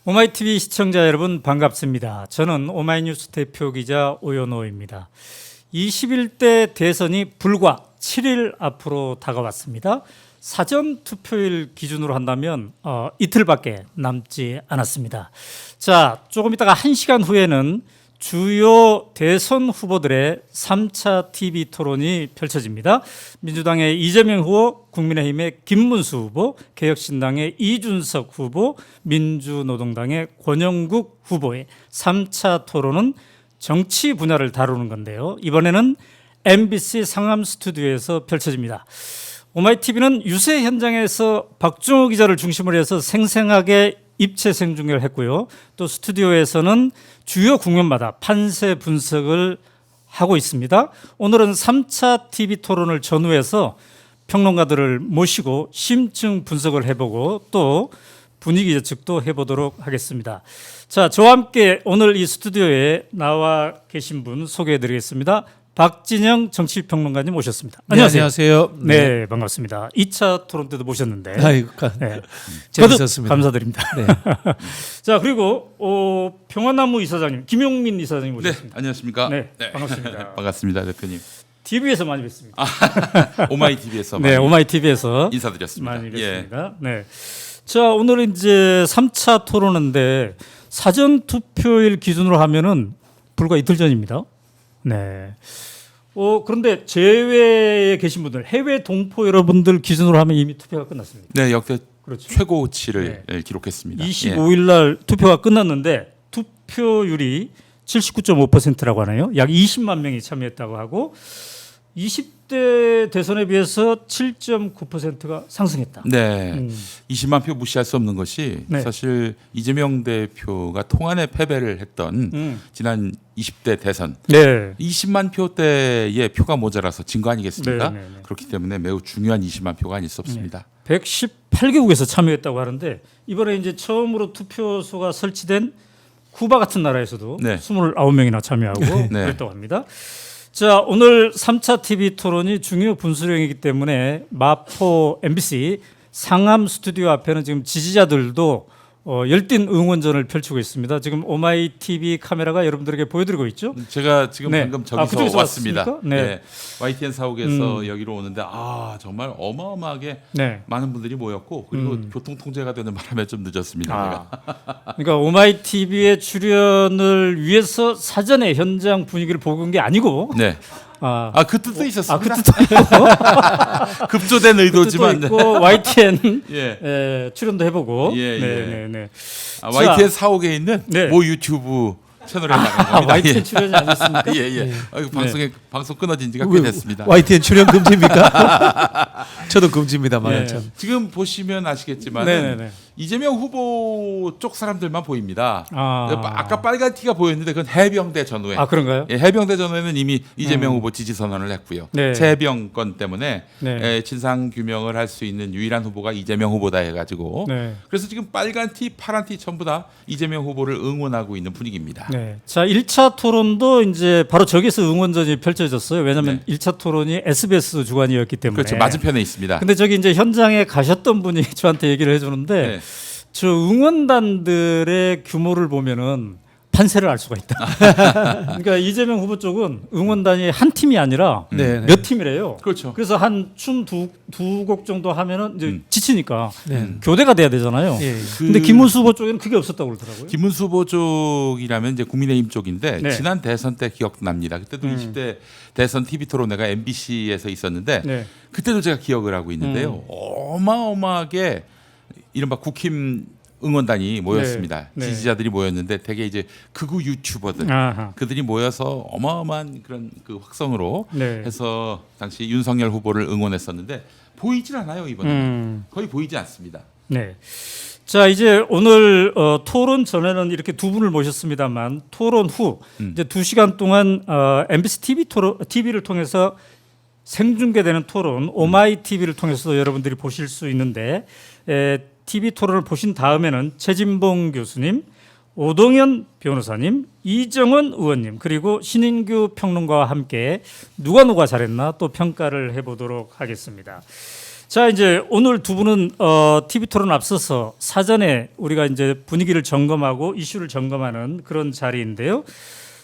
오마이TV 시청자 여러분 반갑습니다. 저는 오마이뉴스 대표기자 오연호입니다. 21대 대선이 불과 7일 앞으로 다가왔습니다. 사전 투표일 기준으로 한다면 이틀밖에 남지 않았습니다. 자, 조금 있다가 1시간 후에는 주요 대선 후보들의 3차 TV 토론이 펼쳐집니다. 민주당의 이재명 후보, 국민의힘의 김문수 후보, 개혁신당의 이준석 후보, 민주노동당의 권영국 후보의 3차 토론은 정치 분야를 다루는 건데요. 이번에는 MBC 상암 스튜디오에서 펼쳐집니다. 오마이TV는 유세 현장에서 박종호 기자를 중심으로 해서 생생하게 입체 생중계를 했고요. 또 스튜디오에서는 주요 국면마다 판세 분석을 하고 있습니다. 오늘은 3차 TV 토론을 전후해서 평론가들을 모시고 심층 분석을 해보고 또 분위기 예측도 해보도록 하겠습니다. 자, 저와 함께 오늘 이 스튜디오에 나와 계신 분 소개해드리겠습니다. 박진영 정치평론가님 오셨습니다. 안녕하세요. 안녕하세요. 네, 반갑습니다. 2차 토론 때도 모셨는데. 아이고, 네. 재밌었습니다. 감사드립니다. 네. 자, 그리고 평화나무 이사장님, 김용민 이사장님 네, 오셨습니다. 안녕하십니까? 네, 반갑습니다. 반갑습니다, 대표님. TV에서 많이 뵙습니다. 오마이TV에서 네, 오마이TV에서 인사드렸습니다. 많이 뵙습니다. 네. 자, 오늘은 이제 3차 토론인데 사전 투표일 기준으로 하면은 불과 이틀 전입니다. 네. 그런데 제외에 계신 분들, 해외 동포 여러분들 기준으로 하면 이미 투표가 끝났습니다. 네, 역대 그렇죠. 최고치를 기록했습니다. 25일 날 투표가 끝났는데 투표율이 79.5%라고 하나요? 약 20만 명이 참여했다고 하고 20대 대선에 비해서 7.9%가 상승했다. 네, 20만 표 무시할 수 없는 것이 네. 사실 이재명 대표가 통안에 패배를 했던 지난 20대 대선 네. 20만 표대의 표가 모자라서 진 거 아니겠습니까? 네. 그렇기 때문에 매우 중요한 20만 표가 아닐 수 없습니다. 118개국에서 참여했다고 하는데 이번에 이제 처음으로 투표소가 설치된 쿠바 같은 나라에서도 네. 29명이나 참여하고 네. 그랬다고 합니다. 자, 오늘 3차 TV 토론이 중요 분수령이기 때문에 마포 MBC 상암 스튜디오 앞에는 지금 지지자들도 열띤 응원전을 펼치고 있습니다. 지금 오마이TV 카메라가 여러분들에게 보여드리고 있죠. 제가 지금 네. 방금 저기서 그쪽에서 왔습니다. 왔습니까? 네. YTN 사옥에서 여기로 오는데 정말 어마어마하게 네. 많은 분들이 모였고 그리고 교통 통제가 되는 바람에 좀 늦었습니다. 제가. 그러니까 오마이TV의 출연을 위해서 사전에 현장 분위기를 보고 온 게 아니고 네. 그 뜻도 있었습니다. 그 뜻도 있고 급조된 의도지만. 그 뜻도 있고 YTN 예. 출연도 해보고. 예. 네. YTN 사옥에 있는 네. 모 유튜브 채널에 나간 겁니다. YTN 출연이 아니었습니까? 예. 방송 끊어진 지가 꽤 됐습니다. YTN 출연 금지입니까? 저도 금지입니다만 네. 참. 지금 보시면 아시겠지만 네네네. 이재명 후보 쪽 사람들만 보입니다. 아. 아까 빨간 티가 보였는데 그건 해병대 전후에. 그런가요? 예, 해병대 전후에는 이미 이재명 후보 지지 선언을 했고요. 네. 최해병 건 때문에 네. 진상 규명을 할 수 있는 유일한 후보가 이재명 후보다 해가지고 네. 그래서 지금 빨간 티, 파란 티 전부 다 이재명 후보를 응원하고 있는 분위기입니다. 네. 자, 1차 토론도 이제 바로 저기서 응원전이 펼쳐졌어요. 왜냐하면 네. 1차 토론이 SBS 주관이었기 때문에. 그렇죠. 맞은편에 있습니다. 근데 저기 이제 현장에 가셨던 분이 저한테 얘기를 해주는데 네. 저 응원단들의 규모를 보면은 판세를 알 수가 있다. 그러니까 이재명 후보 쪽은 응원단이 한 팀이 아니라 네. 몇 팀이래요. 그렇죠. 그래서 한 춤 두 곡 정도 하면은 이제 지치니까 네. 교대가 돼야 되잖아요. 예. 근데 김문수 후보 쪽에는 그게 없었다고 그러더라고요. 김문수 후보 쪽이라면 이제 국민의힘 쪽인데 네. 지난 대선 때 기억납니다. 그때도 20대 대선 TV 토론회가 MBC에서 있었는데 네. 그때도 제가 기억을 하고 있는데요. 어마어마하게 이른바 국힘 응원단이 모였습니다. 네. 지지자들이 모였는데 되게 이제 극우 유튜버들 아하. 그들이 모여서 어마어마한 그런 그 확성으로 네. 해서 당시 윤석열 후보를 응원했었는데 보이질 않아요 이번에는. 거의 보이지 않습니다. 네. 자, 이제 오늘 토론 전에는 이렇게 두 분을 모셨습니다만 토론 후 이제 2시간 동안 MBC TV를 통해서 생중계되는 토론 오마이TV를 통해서 여러분들이 보실 수 있는데 TV 토론을 보신 다음에는 최진봉 교수님, 오동현 변호사님, 이정은 의원님 그리고 신인규 평론가와 함께 누가 잘했나 또 평가를 해보도록 하겠습니다. 자, 이제 오늘 두 분은 TV 토론 앞서서 사전에 우리가 이제 분위기를 점검하고 이슈를 점검하는 그런 자리인데요.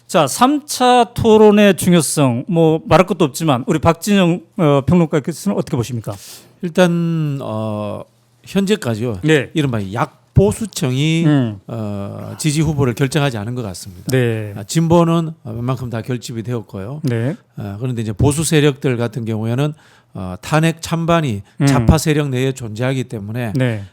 자, 3차 토론의 중요성 뭐 말할 것도 없지만 우리 박진영 평론가께서는 어떻게 보십니까? 일단 현재까지요. 네. 이른바 약보수층이 음. 지지 후보를 결정하지 않은 것 같습니다. 네. 진보는 웬만큼 다 결집이 되었고요. 네. 그런데 이제 보수 세력들 같은 경우에는 탄핵 찬반이 좌파 세력 내에 존재하기 때문에 네.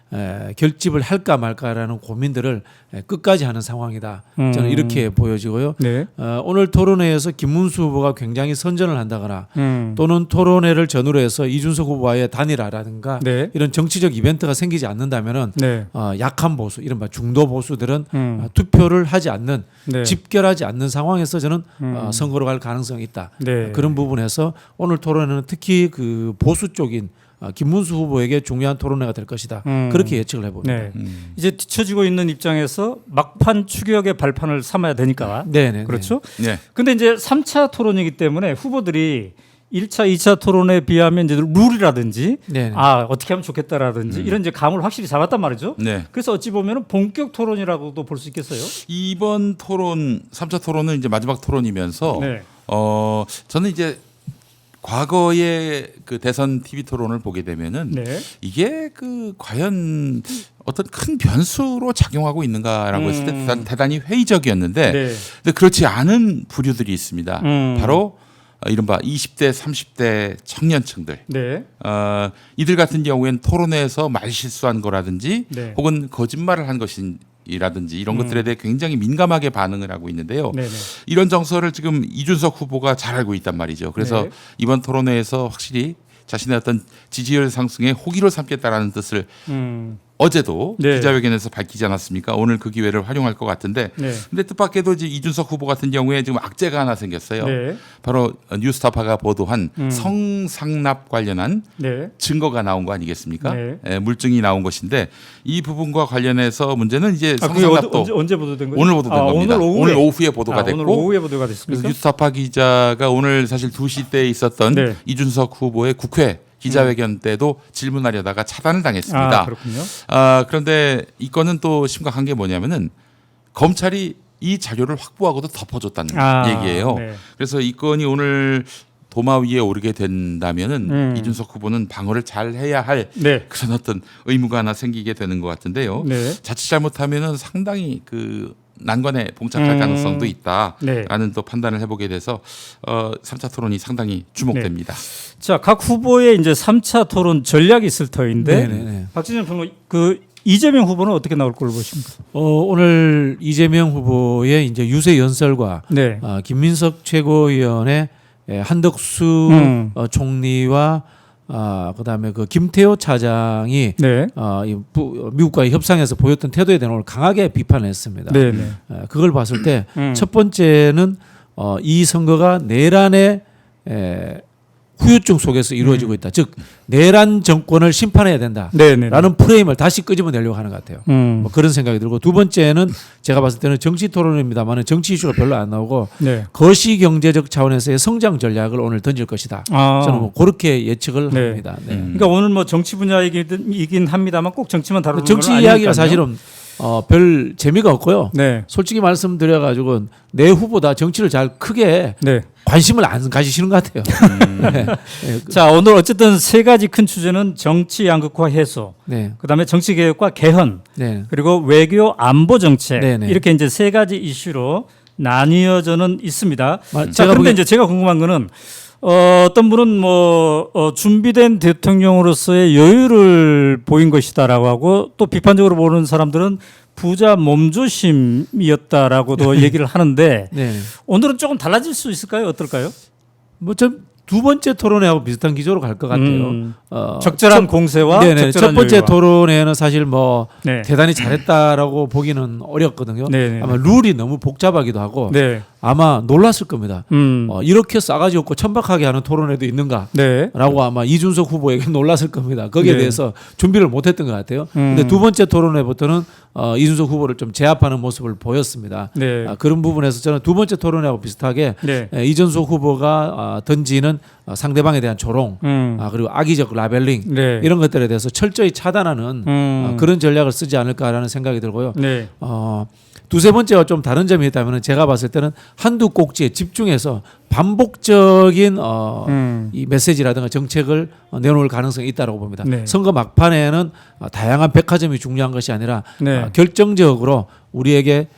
결집을 할까 말까라는 고민들을 끝까지 하는 상황이다. 저는 이렇게 보여지고요. 네. 오늘 토론회에서 김문수 후보가 굉장히 선전을 한다거나 음. 또는 토론회를 전후로 해서 이준석 후보와의 단일화라든가 네. 이런 정치적 이벤트가 생기지 않는다면은 네. 약한 보수, 이른바 중도 보수들은 음. 투표를 하지 않는 네. 집결하지 않는 상황에서 저는 선거로 갈 가능성이 있다. 네. 그런 부분에서 오늘 토론회는 특히 그 보수 쪽인 김문수 후보에게 중요한 토론회가 될 것이다. 그렇게 예측을 해봅니다. 네. 이제 뒤처지고 있는 입장에서 막판 추격의 발판을 삼아야 되니까. 네네. 그렇죠? 네. 근데 이제 3차 토론이기 때문에 후보들이 1차, 2차 토론에 비하면 이제 룰이라든지 네네. 어떻게 하면 좋겠다라든지 이런 이제 감을 확실히 잡았단 말이죠. 네. 그래서 어찌 보면 본격 토론이라고도 볼 수 있겠어요. 이번 토론 3차 토론은 이제 마지막 토론이면서 네. 저는 이제 과거의 그 대선 TV 토론을 보게 되면은 네. 이게 그 과연 어떤 큰 변수로 작용하고 있는가라고 했을 때 대단히 회의적이었는데 네. 근데 그렇지 않은 부류들이 있습니다. 음. 바로 이른바 20대, 30대 청년층들. 네. 이들 같은 경우에는 토론회에서 말 실수한 거라든지 네. 혹은 거짓말을 한 것이라든지 이런 것들에 대해 굉장히 민감하게 반응을 하고 있는데요. 네. 네. 이런 정서를 지금 이준석 후보가 잘 알고 있단 말이죠. 그래서 네. 이번 토론회에서 확실히 자신의 어떤 지지율 상승에 호기로 삼겠다라는 뜻을 어제도 네. 기자회견에서 밝히지 않았습니까? 오늘 그 기회를 활용할 것 같은데, 네. 근데 뜻밖에도 이제 이준석 후보 같은 경우에 지금 악재가 하나 생겼어요. 네. 바로 뉴스타파가 보도한 성상납 관련한 네. 증거가 나온 거 아니겠습니까? 네. 예, 물증이 나온 것인데 이 부분과 관련해서 문제는 이제 그게 성상납도 언제 보도된 거예요? 오늘 보도된 겁니다. 오늘 오후에 보도가 됐고, 오늘 오후에 보도가 그래서 됐습니까? 뉴스타파 기자가 오늘 사실 2시 때 있었던 네. 이준석 후보의 국회 기자회견 때도 질문하려다가 차단을 당했습니다. 그렇군요. 그런데 이 건은 또 심각한 게 뭐냐면은 검찰이 이 자료를 확보하고도 덮어줬다는 얘기예요. 네. 그래서 이 건이 오늘 도마 위에 오르게 된다면은 이준석 후보는 방어를 잘 해야 할 네. 그런 어떤 의무가 하나 생기게 되는 것 같은데요. 네. 자칫 잘못하면은 상당히 그 난관에 봉착할 가능성도 있다라는 네. 또 판단을 해보게 돼서 3차 토론이 상당히 주목됩니다. 자, 각 후보의 이제 3차 토론 전략이 있을 터인데 네네네. 박진영 평론 그 이재명 후보는 어떻게 나올 걸로 보십니까? 오늘 이재명 후보의 이제 유세 연설과 네. 김민석 최고위원의 한덕수 총리와 그다음에 그 김태호 차장이 네. 미국과의 협상에서 보였던 태도에 대한 오늘 강하게 비판을 했습니다. 네, 네. 그걸 봤을 때 첫 번째는 이 선거가 내란의 후유증 속에서 이루어지고 있다. 즉 내란 정권을 심판해야 된다라는 네, 네. 프레임을 다시 끄집어내려고 하는 것 같아요. 뭐 그런 생각이 들고 두 번째는 제가 봤을 때는 정치 토론입니다만 정치 이슈가 별로 안 나오고 네. 거시 경제적 차원에서의 성장 전략을 오늘 던질 것이다. 저는 뭐 그렇게 예측을 네. 합니다. 네. 그러니까 오늘 뭐 정치 분야이긴 합니다만 꼭 정치만 다루는 정치 건 이야기가 아니니까요. 사실은 별 재미가 없고요. 네. 솔직히 말씀드려가지고 내 후보다 정치를 잘 크게 네. 관심을 안 가지시는 것 같아요. 네. 자, 오늘 어쨌든 세 가지 큰 주제는 정치 양극화 해소, 네. 그다음에 정치 개혁과 개헌, 네. 그리고 외교 안보 정책 네네. 이렇게 이제 세 가지 이슈로 나뉘어져는 있습니다. 자, 제가 그런데 이제 제가 궁금한 거는 어떤 분은 준비된 대통령으로서의 여유를 보인 것이다라고 하고 또 비판적으로 보는 사람들은 부자 몸조심이었다라고도 얘기를 하는데 네. 오늘은 조금 달라질 수 있을까요? 어떨까요? 두 번째 토론회하고 비슷한 기조로 갈 것 같아요. 적절한 공세와 네네. 적절한 첫 번째 여유와. 토론회는 사실 네. 대단히 잘했다라고 보기는 어렵거든요. 네네. 아마 룰이 너무 복잡하기도 하고 네. 아마 놀랐을 겁니다. 음. 이렇게 싸가지 없고 천박하게 하는 토론회도 있는가? 네. 라고 아마 이준석 후보에게 놀랐을 겁니다. 거기에 네. 대해서 준비를 못했던 것 같아요. 근데 두 번째 토론회부터는 이준석 후보를 좀 제압하는 모습을 보였습니다. 네. 그런 부분에서 저는 두 번째 토론회하고 비슷하게 네. 이준석 후보가 던지는 상대방에 대한 조롱, 그리고 악의적 라벨링 네. 이런 것들에 대해서 철저히 차단하는 그런 전략을 쓰지 않을까라는 생각이 들고요. 네. 두세 번째와 좀 다른 점이 있다면 제가 봤을 때는 한두 꼭지에 집중해서 반복적인 이 메시지라든가 정책을 내놓을 가능성이 있다고 봅니다. 네. 선거 막판에는 다양한 백화점이 중요한 것이 아니라 네. 결정적으로 우리에게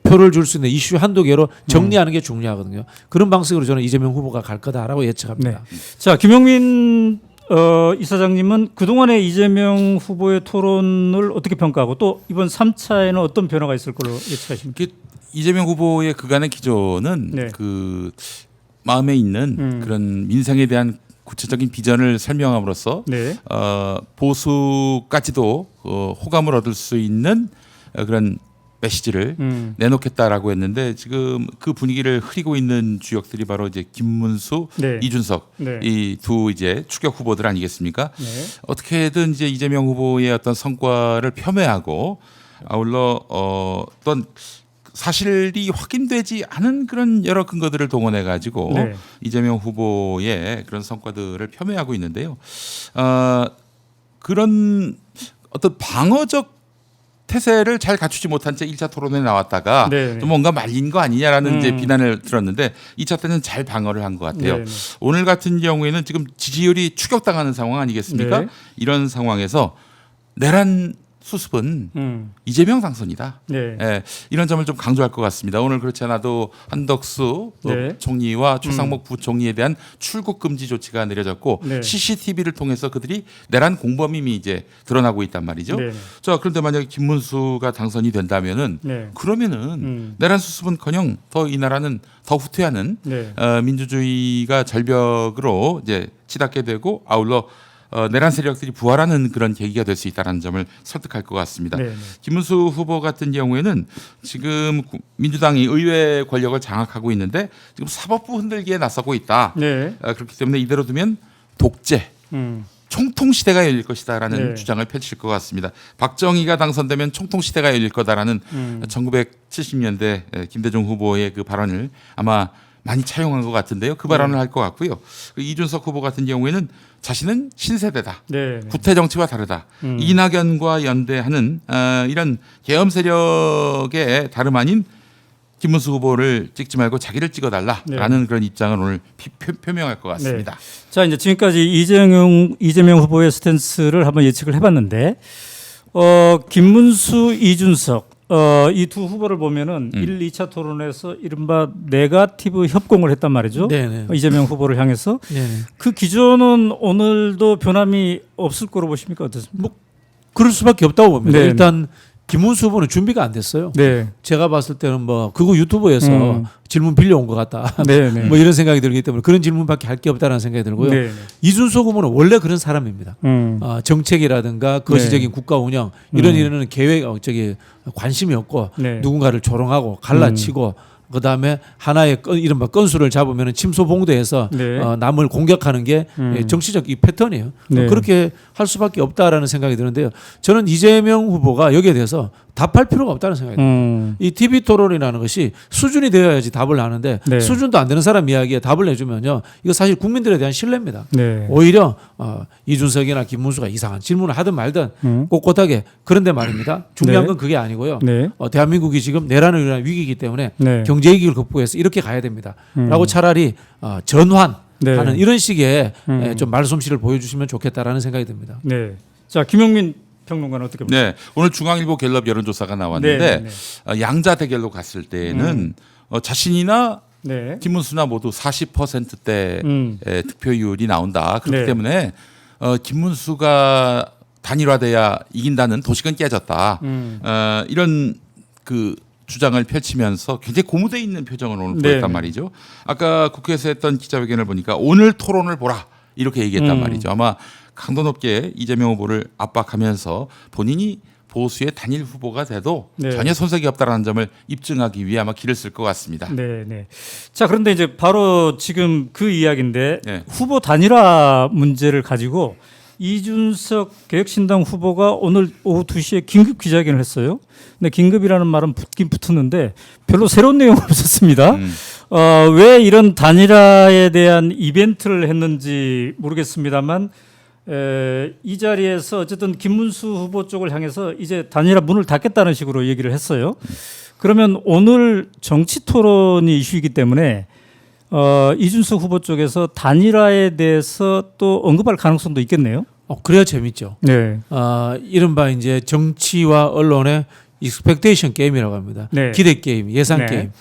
표를 줄 수 있는 이슈 한두 개로 정리하는 게 중요하거든요. 그런 방식으로 저는 이재명 후보가 갈 거다라고 예측합니다. 네. 자, 김용민 이사장님은 그동안의 이재명 후보의 토론을 어떻게 평가하고 또 이번 3차에는 어떤 변화가 있을 걸로 예측하십니까? 이재명 후보의 그간의 기조는 네. 그 마음에 있는 그런 민생에 대한 구체적인 비전을 설명함으로써 네. 보수까지도 호감을 얻을 수 있는 그런 메시지를 내놓겠다라고 했는데 지금 그 분위기를 흐리고 있는 주역들이 바로 이제 김문수, 네. 이준석 네. 이 두 이제 추격 후보들 아니겠습니까? 네. 어떻게든 이제 이재명 후보의 어떤 성과를 폄훼하고 아울러 어떤 사실이 확인되지 않은 그런 여러 근거들을 동원해 가지고 네. 이재명 후보의 그런 성과들을 폄훼하고 있는데요. 그런 어떤 방어적 태세를 잘 갖추지 못한 채 1차 토론에 나왔다가 네. 좀 뭔가 말린 거 아니냐라는 이제 비난을 들었는데 2차 때는 잘 방어를 한 것 같아요. 네. 오늘 같은 경우에는 지금 지지율이 추격당하는 상황 아니겠습니까? 네. 이런 상황에서 내란 수습은 이재명 당선이다. 네. 예, 이런 점을 좀 강조할 것 같습니다. 오늘 그렇지 않아도 한덕수 네. 총리와 최상목 부총리에 대한 출국 금지 조치가 내려졌고 네. CCTV를 통해서 그들이 내란 공범임이 이제 드러나고 있단 말이죠. 네. 자, 그런데 만약에 김문수가 당선이 된다면은 네. 그러면은 내란 수습은커녕 더 이 나라는 더 후퇴하는 네. 민주주의가 절벽으로 이제 치닫게 되고 아울러 내란 세력들이 부활하는 그런 계기가 될 수 있다는 점을 설득할 것 같습니다. 네. 김문수 후보 같은 경우에는 지금 민주당이 의회 권력을 장악하고 있는데 지금 사법부 흔들기에 나서고 있다. 네. 그렇기 때문에 이대로 두면 독재, 총통 시대가 열릴 것이다라는 네. 주장을 펼칠 것 같습니다. 박정희가 당선되면 총통 시대가 열릴 거다라는 1970년대 김대중 후보의 그 발언을 아마 많이 차용한 것 같은데요. 그 발언을 할 것 같고요. 이준석 후보 같은 경우에는 자신은 신세대다. 네. 구태 정치와 다르다. 이낙연과 연대하는 이런 계엄 세력의 다름 아닌 김문수 후보를 찍지 말고 자기를 찍어달라라는 그런 입장을 오늘 표명할 것 같습니다. 네. 자, 이제 지금까지 이재명 후보의 스탠스를 한번 예측을 해봤는데, 김문수, 이준석 이 두 후보를 보면은 1, 2차 토론에서 이른바 네거티브 협공을 했단 말이죠. 네네. 이재명 후보를 향해서 네네. 그 기조는 오늘도 변함이 없을 거로 보십니까? 어떻습니까? 그럴 수밖에 없다고 봅니다. 네. 일단 김문수 후보는 준비가 안 됐어요. 네. 제가 봤을 때는 뭐 그거 유튜브에서 질문 빌려온 것 같다. 네, 네. 뭐 이런 생각이 들기 때문에 그런 질문밖에 할 게 없다는 생각이 들고요. 네. 이준석 후보는 원래 그런 사람입니다. 정책이라든가 거시적인 국가 운영 이런 일에는 계획 관심이 없고 네. 누군가를 조롱하고 갈라치고 그다음에 하나의 이른바 건수를 잡으면 침소봉대해서 네. 남을 공격하는 게 정치적 이 패턴이에요. 네. 그렇게 할 수밖에 없다라는 생각이 드는데요. 저는 이재명 후보가 여기에 대해서 답할 필요가 없다는 생각이 듭니다. 이 TV 토론이라는 것이 수준이 되어야지 답을 하는데 네. 수준도 안 되는 사람 이야기에 답을 내주면요. 이거 사실 국민들에 대한 신뢰입니다. 네. 오히려 이준석이나 김문수가 이상한 질문을 하든 말든 꼿꼿하게 그런데 말입니다. 중요한 네. 건 그게 아니고요. 네. 대한민국이 지금 내란을 일어난 위기이기 때문에 네. 경제 위기를 극복해서 이렇게 가야 됩니다. 라고 차라리 전환하는 네. 이런 식의 좀 말솜씨를 보여주시면 좋겠다라는 생각이 듭니다. 네. 자, 김용민 평론가는 어떻게 보십니까? 네, 오늘 중앙일보 갤럽 여론조사가 나왔는데 네, 네, 양자 대결로 갔을 때는 자신이나 네. 김문수나 모두 40%대 득표율이 나온다. 그렇기 네. 때문에 김문수가 단일화돼야 이긴다는 도식은 깨졌다. 이런 그 주장을 펼치면서 굉장히 고무돼 있는 표정을 오늘 네. 보였단 말이죠. 아까 국회에서 했던 기자회견을 보니까 오늘 토론을 보라 이렇게 얘기했단 말이죠. 아마 강도 높게 이재명 후보를 압박하면서 본인이 보수의 단일 후보가 돼도 네. 전혀 손색이 없다라는 점을 입증하기 위해 아마 길을 쓸 것 같습니다. 네, 네. 자, 그런데 이제 바로 지금 그 이야기인데 네. 후보 단일화 문제를 가지고 이준석 개혁신당 후보가 오늘 오후 2시에 긴급 기자회견을 했어요. 근데 긴급이라는 말은 붙긴 붙었는데 별로 새로운 내용은 없었습니다. 왜 이런 단일화에 대한 이벤트를 했는지 모르겠습니다만 이 자리에서 어쨌든 김문수 후보 쪽을 향해서 이제 단일화 문을 닫겠다는 식으로 얘기를 했어요. 그러면 오늘 정치 토론이 이슈이기 때문에 이준석 후보 쪽에서 단일화에 대해서 또 언급할 가능성도 있겠네요. 그래야 재밌죠. 네. 이른바 이제 정치와 언론의 익스펙테이션 게임이라고 합니다. 네. 기대 게임, 예상 네. 게임.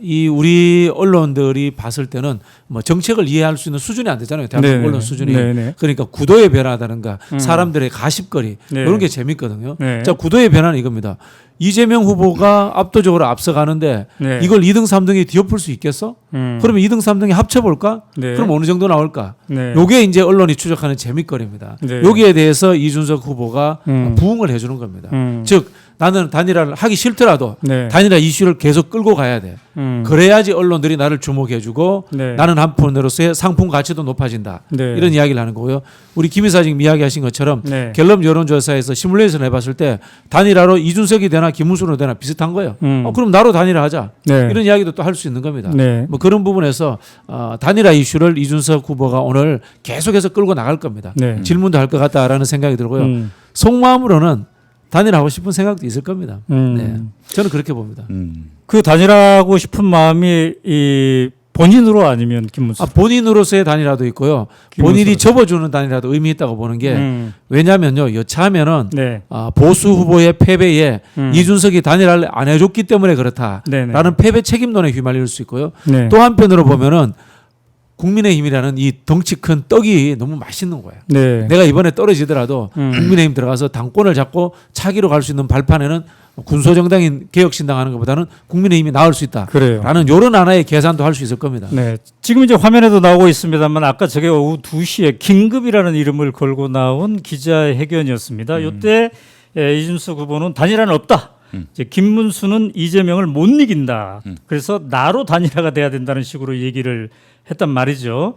이 우리 언론들이 봤을 때는 뭐 정책을 이해할 수 있는 수준이 안 되잖아요. 대한민국 네. 언론 수준이. 네. 네. 그러니까 구도의 변화라든가 사람들의 가십거리 네. 이런 게 재밌거든요. 네. 자, 구도의 변화는 이겁니다. 이재명 후보가 압도적으로 앞서가는데 네. 이걸 2등, 3등이 뒤엎을 수 있겠어? 그러면 2등, 3등이 합쳐볼까? 네. 그럼 어느 정도 나올까? 네. 요게 이제 언론이 추적하는 재밌거리입니다. 네. 여기에 대해서 이준석 후보가 부응을 해주는 겁니다. 즉 나는 단일화를 하기 싫더라도 네. 단일화 이슈를 계속 끌고 가야 돼. 그래야지 언론들이 나를 주목해주고 네. 나는 한편으로서의 상품 가치도 높아진다. 네. 이런 이야기를 하는 거고요. 우리 김 이사 지금 이야기하신 것처럼 네. 갤럽 여론조사에서 시뮬레이션 해봤을 때 단일화로 이준석이 되나 김문수로 되나 비슷한 거예요. 그럼 나로 단일화하자. 네. 이런 이야기도 또 할 수 있는 겁니다. 네. 뭐 그런 부분에서 단일화 이슈를 이준석 후보가 오늘 계속해서 끌고 나갈 겁니다. 네. 질문도 할 것 같다라는 생각이 들고요. 속마음으로는 단일하고 싶은 생각도 있을 겁니다. 네. 저는 그렇게 봅니다. 그 단일하고 싶은 마음이 이 본인으로 아니면 김문수. 본인으로서의 단일화도 있고요. 본인이 접어주는 단일화도 의미 있다고 보는 게 왜냐하면요. 여차하면은 네. 보수 후보의 패배에 이준석이 단일화를 안 해줬기 때문에 그렇다라는 네네. 패배 책임론에 휘말릴 수 있고요. 네. 또 한편으로 보면은 국민의힘이라는 이 덩치 큰 떡이 너무 맛있는 거예요. 네. 내가 이번에 떨어지더라도 국민의힘 들어가서 당권을 잡고 차기로 갈 수 있는 발판에는 군소정당인 개혁신당 하는 것보다는 국민의힘이 나을 수 있다. 그래요. 라는 이런 하나의 계산도 할 수 있을 겁니다. 네. 지금 이제 화면에도 나오고 있습니다만 아까 저게 오후 2시에 긴급이라는 이름을 걸고 나온 기자회견이었습니다. 이때 이준석 후보는 단일화는 없다. 이제 김문수는 이재명을 못 이긴다. 그래서 나로 단일화가 돼야 된다는 식으로 얘기를 했단 말이죠.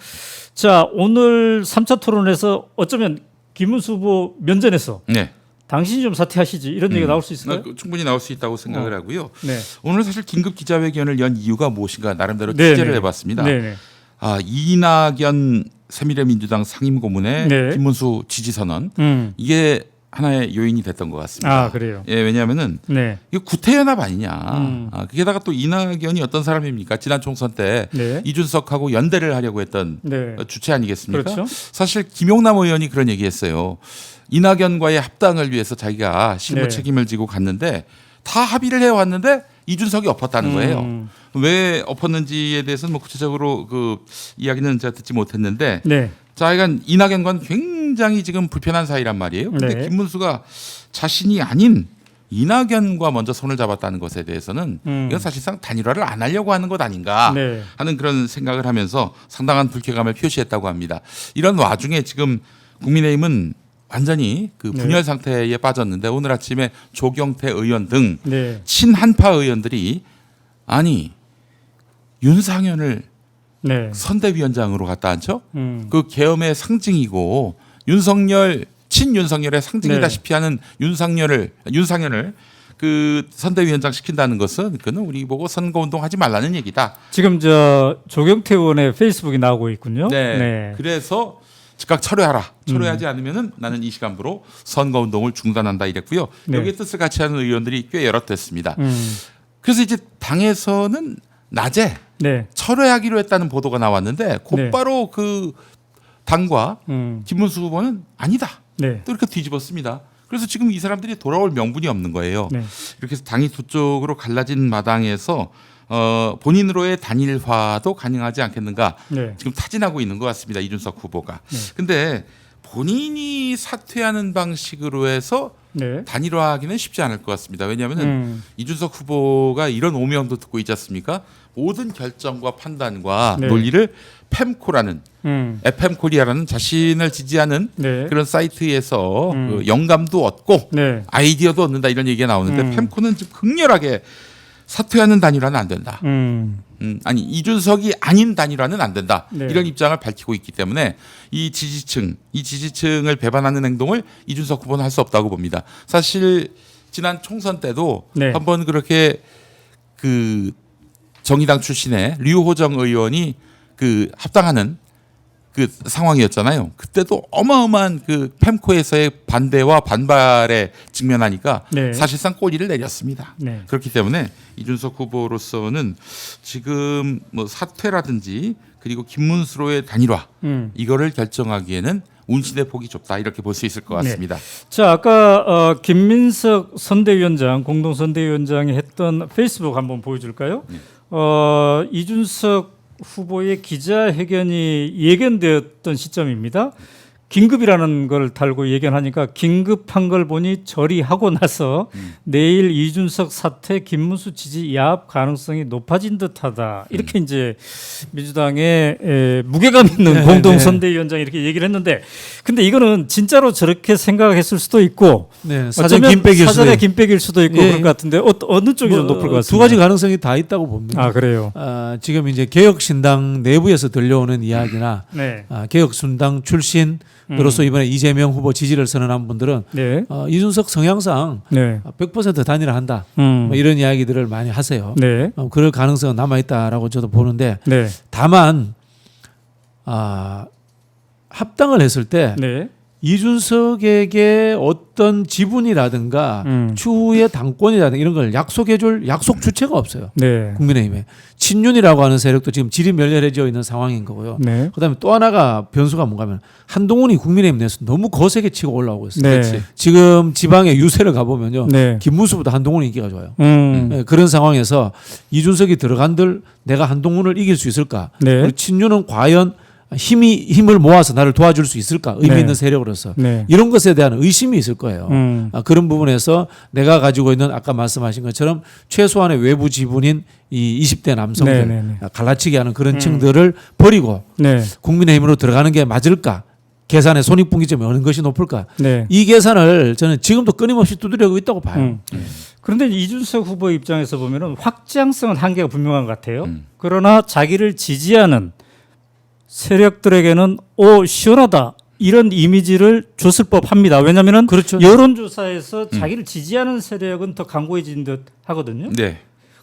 자, 오늘 3차 토론에서 어쩌면 김문수 후보 면전에서 네. 당신이 좀 사퇴하시지 이런 얘기가 나올 수 있을까요? 충분히 나올 수 있다고 생각을 하고요. 네. 오늘 사실 긴급 기자회견을 연 이유가 무엇인가 나름대로 네, 취재를 네. 해봤습니다. 네. 이낙연 새미래민주당 상임고문의 네. 김문수 지지 선언 이게 하나의 요인이 됐던 것 같습니다. 아, 그래요. 예, 왜냐하면은 네. 이거 구태연합 아니냐. 게다가 또 이낙연이 어떤 사람입니까? 지난 총선 때 네. 이준석하고 연대를 하려고 했던 네. 주체 아니겠습니까? 그렇죠. 사실 김용남 의원이 그런 얘기했어요. 이낙연과의 합당을 위해서 자기가 실무 네. 책임을 지고 갔는데 다 합의를 해왔는데 이준석이 엎었다는 거예요. 왜 엎었는지에 대해서는 뭐 구체적으로 그 이야기는 제가 듣지 못했는데 네. 자, 이건 이낙연과는 굉장히 지금 불편한 사이란 말이에요. 근데 네. 김문수가 자신이 아닌 이낙연과 먼저 손을 잡았다는 것에 대해서는 이건 사실상 단일화를 안 하려고 하는 것 아닌가 네. 하는 그런 생각을 하면서 상당한 불쾌감을 표시했다고 합니다. 이런 와중에 지금 국민의힘은 완전히 그 분열 상태에 빠졌는데 오늘 아침에 조경태 의원 등 네. 친한파 의원들이 아니 윤상현을 네. 선대위원장으로 갖다 앉혀? 음. 그 계엄의 상징이고 윤석열 친윤석열의 상징이다시피 하는 윤상현을 그 선대위원장 시킨다는 것은 그는 우리 보고 선거운동 하지 말라는 얘기다. 지금 저 조경태 의원의 페이스북이 나오고 있군요. 네. 그래서 즉각 철회하라. 철회하지 않으면은 나는 이 시간부로 선거운동을 중단한다 이랬고요. 네. 여기에 뜻을 같이 하는 의원들이 꽤 여럿 됐습니다. 그래서 이제 당에서는 낮에 네. 철회하기로 했다는 보도가 나왔는데 곧바로 그 당과 김문수 후보는 아니다. 네. 또 이렇게 뒤집었습니다. 그래서 지금 이 사람들이 돌아올 명분이 없는 거예요. 네. 이렇게 해서 당이 두 쪽으로 갈라진 마당에서 본인으로의 단일화도 가능하지 않겠는가 네. 지금 타진하고 있는 것 같습니다. 이준석 후보가. 근데 본인이 사퇴하는 방식으로 해서 네. 단일화하기는 쉽지 않을 것 같습니다. 왜냐하면 이준석 후보가 이런 오명도 듣고 있지 않습니까? 모든 결정과 판단과 네. 논리를 펜코라는 FM 코리아라는 자신을 지지하는 네. 그런 사이트에서 그 영감도 얻고 네. 아이디어도 얻는다 이런 얘기가 나오는데 펜코는 좀 극렬하게 사퇴하는 단일화는 안 된다. 아니 이준석이 아닌 단일화는 안 된다. 네. 이런 입장을 밝히고 있기 때문에 이 지지층을 배반하는 행동을 이준석 후보는 할 수 없다고 봅니다. 사실 지난 총선 때도 네. 한번 그렇게 그 정의당 출신의 류호정 의원이 그 합당하는 그 상황이었잖아요. 그때도 어마어마한 그 펜코에서의 반대와 반발에 직면하니까 네. 사실상 꼬리를 내렸습니다. 네. 그렇기 때문에 이준석 후보로서는 지금 뭐 사퇴라든지 그리고 김문수로의 단일화 이거를 결정하기에는 운신의 폭이 좁다 이렇게 볼 수 있을 것 같습니다. 자, 아까 김민석 선대위원장 공동 선대위원장이 했던 페이스북 한번 보여줄까요? 이준석 후보의 기자회견이 예견되었던 시점입니다. 긴급이라는 걸 달고 예견하니까 긴급한 걸 보니 저리하고 나서 내일 이준석 사퇴 김문수 지지 야합 가능성이 높아진 듯하다. 이렇게 이제 민주당의 무게감 있는 공동 선대위원장이 이렇게 얘기를 했는데, 근데 이거는 진짜로 저렇게 생각했을 수도 있고, 네, 사전 어쩌면 김백일 수도 사전에 있고. 김백일 수도 있고 예. 그럴 것 같은데 어느 쪽이 좀 높을 것 같습니다. 두 가지 가능성이 다 있다고 봅니다. 아, 그래요. 지금 이제 개혁신당 내부에서 들려오는 이야기나 네. 개혁신당 출신으로서 이번에 이재명 후보 지지를 선언한 분들은 네. 이준석 성향상 네. 100% 단일화한다. 뭐 이런 이야기들을 많이 하세요. 네. 그럴 가능성은 남아있다라고 저도 보는데 네. 다만 합당을 했을 때 네. 이준석에게 어떤 지분이라든가 추후의 당권이라든가 이런 걸 약속해줄 약속 주체가 없어요. 네. 국민의힘에 친윤이라고 하는 세력도 지금 질이 멸렬해져 있는 상황인 거고요. 네. 그다음에 또 하나가 변수가 뭔가면 한동훈이 국민의힘 내에서 너무 거세게 치고 올라오고 있어요. 네. 그렇지. 지금 지방의 유세를 가보면요, 네. 김문수보다 한동훈이 인기가 좋아요. 네, 그런 상황에서 이준석이 들어간들 내가 한동훈을 이길 수 있을까? 네. 그리고 친윤은 과연 힘을 모아서 나를 도와줄 수 있을까? 의미 네. 있는 세력으로서 네. 이런 것에 대한 의심이 있을 거예요. 그런 부분에서 내가 가지고 있는 아까 말씀하신 것처럼 최소한의 외부 지분인 이 20대 남성들 네, 네, 네. 갈라치기 하는 그런 층들을 버리고 네. 국민의힘으로 들어가는 게 맞을까? 계산의 손익분기점이 어느 것이 높을까? 네. 이 계산을 저는 지금도 끊임없이 두드리고 있다고 봐요. 그런데 이준석 후보 입장에서 보면은 확장성은 한계가 분명한 것 같아요. 그러나 자기를 지지하는 세력들에게는 시원하다 이런 이미지를 줬을 법합니다. 왜냐하면은 그렇죠. 여론조사에서 자기를 지지하는 세력은 더 강고해진 듯 하거든요. 네.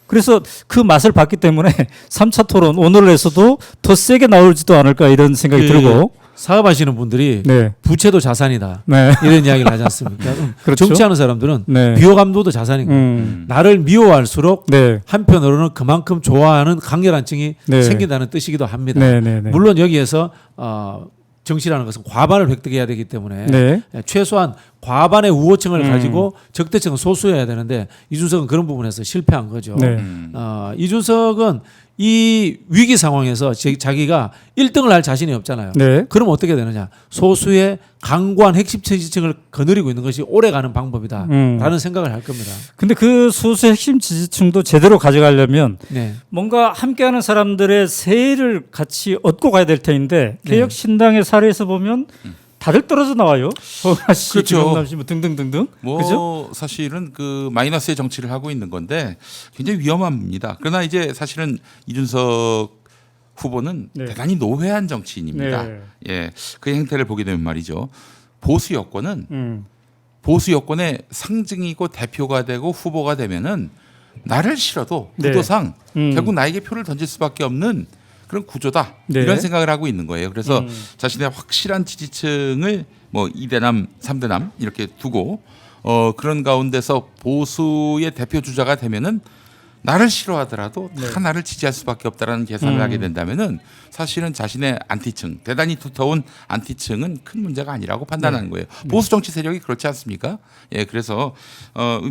그래서 그 맛을 봤기 때문에 3차 토론 오늘에서도 더 세게 나올지도 않을까 이런 생각이 들고. 사업하시는 분들이 네. 부채도 자산이다. 네. 이런 이야기를 하지 않습니까? 그렇죠. 정치하는 사람들은 네. 비호감도도 자산인 거예요. 나를 미워할수록 네. 한편으로는 그만큼 좋아하는 강렬한 층이 네. 생긴다는 뜻이기도 합니다. 네. 네. 네. 물론 여기에서 정치라는 것은 과반을 획득해야 되기 때문에 네. 최소한 과반의 우호층을 가지고 적대층은 소수여야 되는데 이준석은 그런 부분에서 실패한 거죠. 네. 이준석은 이 위기 상황에서 자기가 1등을 할 자신이 없잖아요. 네. 그럼 어떻게 되느냐? 소수의 강고한 핵심 지지층을 거느리고 있는 것이 오래가는 방법이다라는 생각을 할 겁니다. 근데 그 소수 핵심 지지층도 제대로 가져가려면 네. 뭔가 함께하는 사람들의 세를 같이 얻고 가야 될 텐데 개혁신당의 사례에서 보면 다들 떨어져 나와요. 허가 씨, 그렇죠. 김영남 씨, 뭐 등등등등. 뭐 그죠? 사실은 그 마이너스의 정치를 하고 있는 건데 굉장히 위험합니다. 그러나 이제 사실은 이준석 후보는 네. 대단히 노회한 정치인입니다. 네. 예, 그 행태를 보게 되면 말이죠. 보수 여권은 보수 여권의 상징이고 대표가 되고 후보가 되면은 나를 싫어도 네. 구도상 결국 나에게 표를 던질 수밖에 없는 그런 구조다 네. 이런 생각을 하고 있는 거예요. 그래서 자신의 확실한 지지층을 뭐 2대남, 3대남 이렇게 두고 그런 가운데서 보수의 대표 주자가 되면은 나를 싫어하더라도 다 나를 지지할 수밖에 없다라는 계산을 하게 된다면은 사실은 자신의 안티층, 대단히 두터운 안티층은 큰 문제가 아니라고 판단하는 거예요. 보수 정치 세력이 그렇지 않습니까? 예, 그래서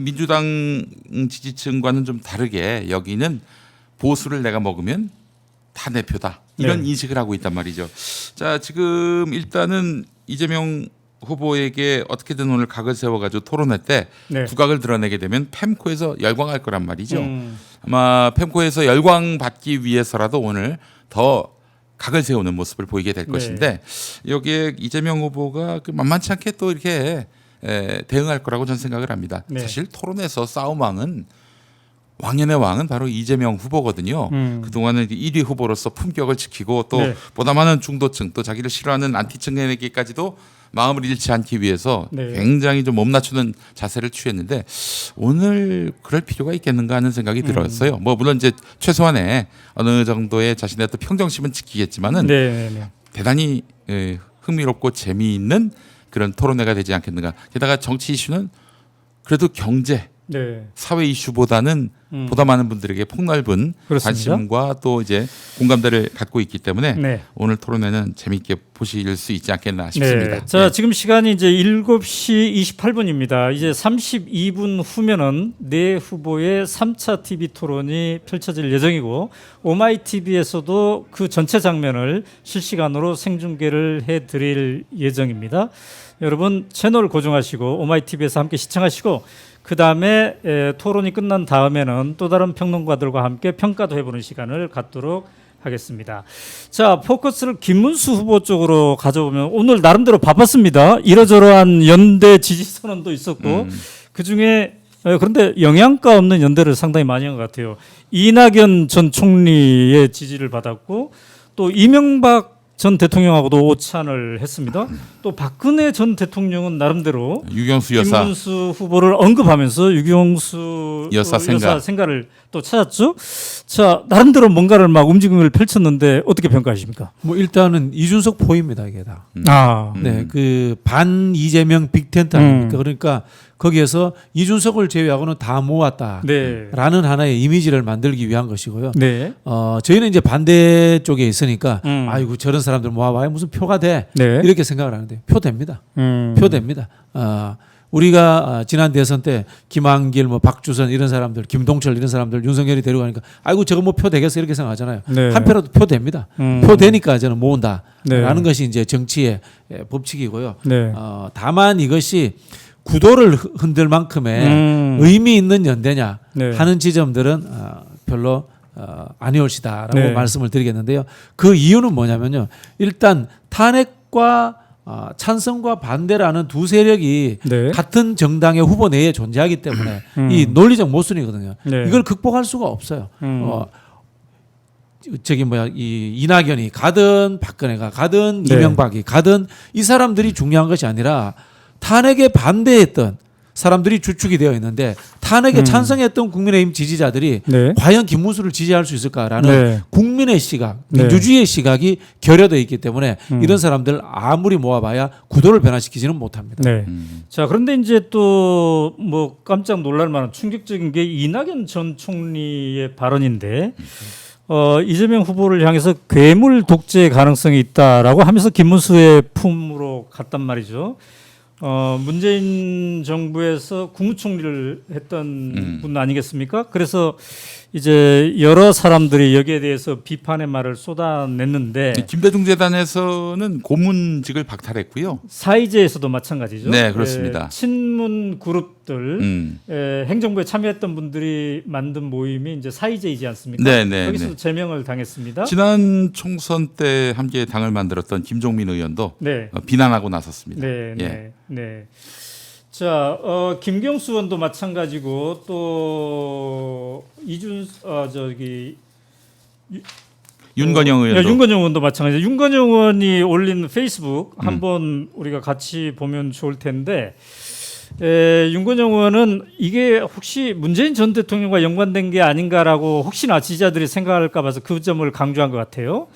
민주당 지지층과는 좀 다르게 여기는 보수를 내가 먹으면 다 내 표다 이런 인식을 하고 있단 말이죠. 자, 지금 일단은 이재명 후보에게 어떻게든 오늘 각을 세워가지고 토론회 때 두각을 드러내게 되면 펜코에서 열광할 거란 말이죠. 아마 펜코에서 열광받기 위해서라도 오늘 더 각을 세우는 모습을 보이게 될 것인데 여기에 이재명 후보가 만만치 않게 또 이렇게 대응할 거라고 저는 생각을 합니다. 사실 토론에서 싸움왕은 왕년의 왕은 바로 이재명 후보거든요. 그동안은 1위 후보로서 품격을 지키고 또 보다 많은 중도층 또 자기를 싫어하는 안티층에게까지도 마음을 잃지 않기 위해서 네. 굉장히 좀 몸 낮추는 자세를 취했는데 오늘 그럴 필요가 있겠는가 하는 생각이 들었어요. 뭐 물론 이제 최소한의 어느 정도의 자신의 어떤 평정심은 지키겠지만은 네, 네. 대단히 흥미롭고 재미있는 그런 토론회가 되지 않겠는가. 게다가 정치 이슈는 그래도 경제, 네. 사회 이슈보다는 보다 많은 분들에게 폭넓은 그렇습니다. 관심과 또 이제 공감대를 갖고 있기 때문에 네. 오늘 토론회는 재미있게 보실 수 있지 않겠나 싶습니다. 네. 자, 지금 시간이 이제 7시 28분입니다. 이제 32분 후면은 네 후보의 3차 TV 토론이 펼쳐질 예정이고 오마이TV에서도 그 전체 장면을 실시간으로 생중계를 해 드릴 예정입니다. 여러분 채널 고정하시고 오마이TV에서 함께 시청하시고 그 다음에 토론이 끝난 다음에는 또 다른 평론가들과 함께 평가도 해보는 시간을 갖도록 하겠습니다. 자, 포커스를 김문수 후보 쪽으로 가져보면 오늘 나름대로 바빴습니다. 이러저러한 연대 지지 선언도 있었고 그 중에 그런데 영양가 없는 연대를 상당히 많이 한 것 같아요. 이낙연 전 총리의 지지를 받았고 또 이명박 전 대통령하고도 오찬을 했습니다. 또 박근혜 전 대통령은 나름대로 유경수 여사, 김문수 후보를 언급하면서 유경수 여사 생가를 또 찾았죠. 자, 나름대로 뭔가를 막 움직임을 펼쳤는데 어떻게 평가하십니까? 뭐 일단은 이준석 포입니다 이게 다. 아, 네, 그 반 이재명 빅텐트 아닙니까? 그러니까 거기에서 이준석을 제외하고는 다 모았다. 네, 라는 하나의 이미지를 만들기 위한 것이고요. 네, 저희는 이제 반대 쪽에 있으니까 음. 아이고 저런 사람들 모아봐야 무슨 표가 돼 네, 이렇게 생각을 하는데 표 됩니다. 음. 표 됩니다. 우리가 지난 대선 때 김한길, 뭐 박주선 이런 사람들, 김동철 이런 사람들 윤석열이 데려가니까 아이고 저거 뭐 표 되겠어 이렇게 생각하잖아요. 네. 한 표라도 표 됩니다. 표 되니까 저는 모은다라는 네. 것이 이제 정치의 법칙이고요. 네, 다만 이것이 구도를 흔들 만큼의 의미 있는 연대냐 네. 하는 지점들은 별로 아니올시다라고 네. 말씀을 드리겠는데요. 그 이유는 뭐냐면요. 일단 탄핵과 찬성과 반대라는 두 세력이 네. 같은 정당의 후보 내에 존재하기 때문에 이 논리적 모순이거든요. 네. 이걸 극복할 수가 없어요. 이 이낙연이 가든 박근혜가 가든 네. 이명박이 가든 이 사람들이 중요한 것이 아니라 탄핵에 반대했던 사람들이 주축이 되어 있는데 탄핵에 찬성했던 국민의힘 지지자들이 네. 과연 김문수를 지지할 수 있을까라는 네. 국민의 시각, 네. 민주주의의 시각이 결여되어 있기 때문에 이런 사람들 아무리 모아봐야 구도를 변화시키지는 못합니다. 네. 자, 그런데 이제 또 뭐 깜짝 놀랄 만한 충격적인 게 이낙연 전 총리의 발언인데 이재명 후보를 향해서 괴물 독재 가능성이 있다라고 하면서 김문수의 품으로 갔단 말이죠. 문재인 정부에서 국무총리를 했던 분 아니겠습니까? 그래서 이제 여러 사람들이 여기에 대해서 비판의 말을 쏟아냈는데 김대중 재단에서는 고문직을 박탈했고요. 사이제에서도 마찬가지죠. 네, 그렇습니다. 친문 그룹들 행정부에 참여했던 분들이 만든 모임이 이제 사이제이지 않습니까? 네, 네, 여기서 네. 제명을 당했습니다. 지난 총선 때 함께 당을 만들었던 김종민 의원도 네. 비난하고 나섰습니다. 네, 예. 네, 네. 자, 김경수 의원도 마찬가지고 또 윤건영 의원도 윤건영 의원도 마찬가지. 윤건영 의원이 올린 페이스북 한번 우리가 같이 보면 좋을 텐데. 윤건영 의원은 이게 혹시 문재인 전 대통령과 연관된 게 아닌가라고 혹시나 지지자들이 생각할까 봐서 그 점을 강조한 것 같아요.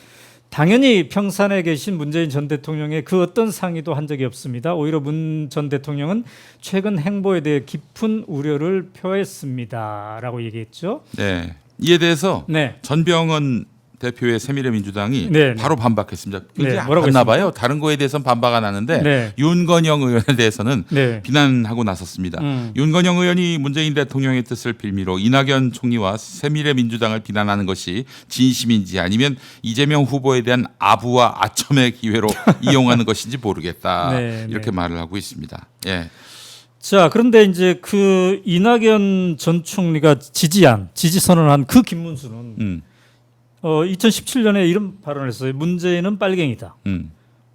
당연히 평산에 계신 문재인 전 대통령의 그 어떤 상의도 한 적이 없습니다. 오히려 문 전 대통령은 최근 행보에 대해 깊은 우려를 표했습니다라고 얘기했죠. 네. 이에 대해서 네. 전병헌 대표의 새미래민주당이 네, 바로 반박했습니다. 굉장히 네, 뭐라고 아팠나 봐요. 다른 거에 대해서는 반박 안 하는데 네. 윤건영 의원에 대해서는 네. 비난하고 나섰습니다. 윤건영 의원이 문재인 대통령의 뜻을 빌미로 이낙연 총리와 새미래민주당을 비난하는 것이 진심인지 아니면 이재명 후보에 대한 아부와 아첨의 기회로 이용하는 것인지 모르겠다. 네, 이렇게 네. 말을 하고 있습니다. 예. 자, 그런데 이제 그 이낙연 전 총리가 지지 선언한 그 김문수는 2017년에 이런 발언을 했어요. 문재인은 빨갱이다.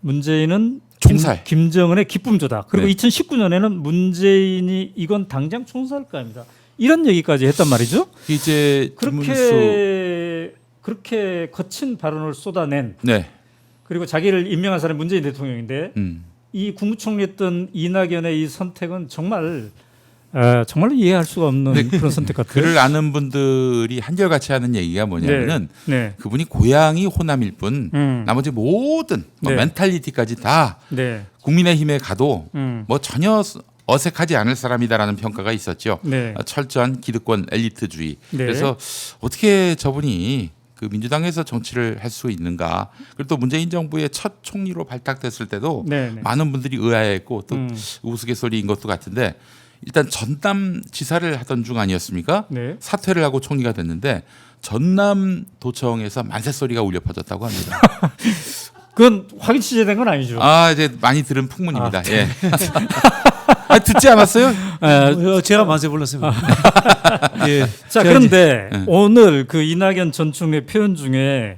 문재인은 총살. 김정은의 기쁨조다. 그리고 네. 2019년에는 문재인이 이건 당장 총살감이다. 이런 얘기까지 했단 말이죠. 이제 김문수 그렇게 거친 발언을 쏟아낸 네. 그리고 자기를 임명한 사람이 문재인 대통령인데 이 국무총리였던 이낙연의 이 선택은 정말 정말로 이해할 수가 없는 그런 선택 같아요. 그를 아는 분들이 한결같이 하는 얘기가 뭐냐면은 네. 그분이 고향이 호남일 뿐 나머지 모든 뭐 네. 멘탈리티까지 다 네. 국민의힘에 가도 음. 뭐 전혀 어색하지 않을 사람이다라는 평가가 있었죠. 네. 철저한 기득권 엘리트주의. 네. 그래서 어떻게 저분이 그 민주당에서 정치를 할 수 있는가. 그리고 또 문재인 정부의 첫 총리로 발탁됐을 때도 네, 네. 많은 분들이 의아해했고 또 우스갯소리인 것도 같은데 일단 전남 지사를 하던 중 아니었습니까? 네. 사퇴를 하고 총리가 됐는데 전남 도청에서 만세 소리가 울려 퍼졌다고 합니다. 그건 확인 취재된 건 아니죠. 아 이제 많이 들은 풍문입니다. 예. 아, 듣지 않았어요? 제가 만세 불렀습니다. 예. 자, 제가 그런데 네. 오늘 그 이낙연 전 총리의 표현 중에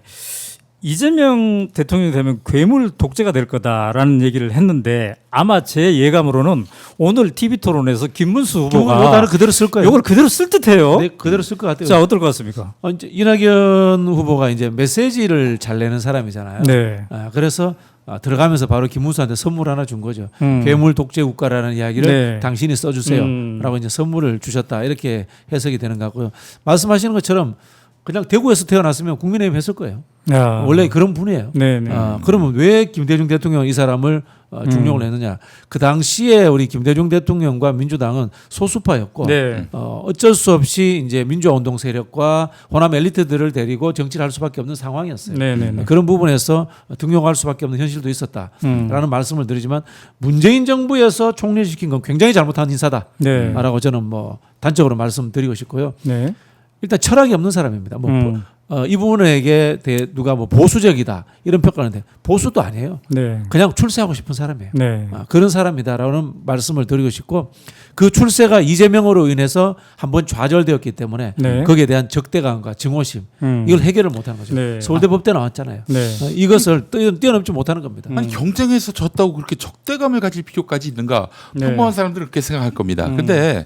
이재명 대통령이 되면 괴물 독재가 될 거다라는 얘기를 했는데 아마 제 예감으로는 오늘 TV 토론에서 김문수 후보가 나는 그대로 쓸 거예요. 이걸 그대로 쓸 듯해요. 네, 그대로 쓸 것 같아요. 자, 어떨 것 같습니까? 이제 이낙연 후보가 이제 메시지를 잘 내는 사람이잖아요. 네. 그래서 들어가면서 바로 김문수한테 선물 하나 준 거죠. 음. 괴물 독재 국가라는 이야기를 네. 당신이 써주세요라고 이제 선물을 주셨다 이렇게 해석이 되는 것 같고요. 말씀하시는 것처럼 그냥 대구에서 태어났으면 국민의힘 했을 거예요. 야. 원래 그런 분이에요. 네네. 그러면 왜 김대중 대통령 이 사람을 중용을 했느냐? 그 당시에 우리 김대중 대통령과 민주당은 소수파였고 네. 어쩔 수 없이 이제 민주화 운동 세력과 호남 엘리트들을 데리고 정치를 할 수밖에 없는 상황이었어요. 네네네. 그런 부분에서 등용할 수밖에 없는 현실도 있었다라는 말씀을 드리지만 문재인 정부에서 총리시킨 건 굉장히 잘못한 인사다라고 네. 저는 뭐 단적으로 말씀드리고 싶고요. 네. 일단 철학이 없는 사람입니다. 뭐 음. 이분에게 누가 뭐 보수적이다 이런 평가하는데 보수도 아니에요. 네. 그냥 출세하고 싶은 사람이에요. 네. 그런 사람이다라는 말씀을 드리고 싶고 그 출세가 이재명으로 인해서 한번 좌절되었기 때문에 네. 거기에 대한 적대감과 증오심 이걸 해결을 못하는 거죠. 네. 서울대 법대 나왔잖아요. 네. 이것을 뛰어넘지 못하는 겁니다. 아니 경쟁에서 졌다고 그렇게 적대감을 가질 필요까지 있는가? 네. 평범한 사람들은 그렇게 생각할 겁니다. 근데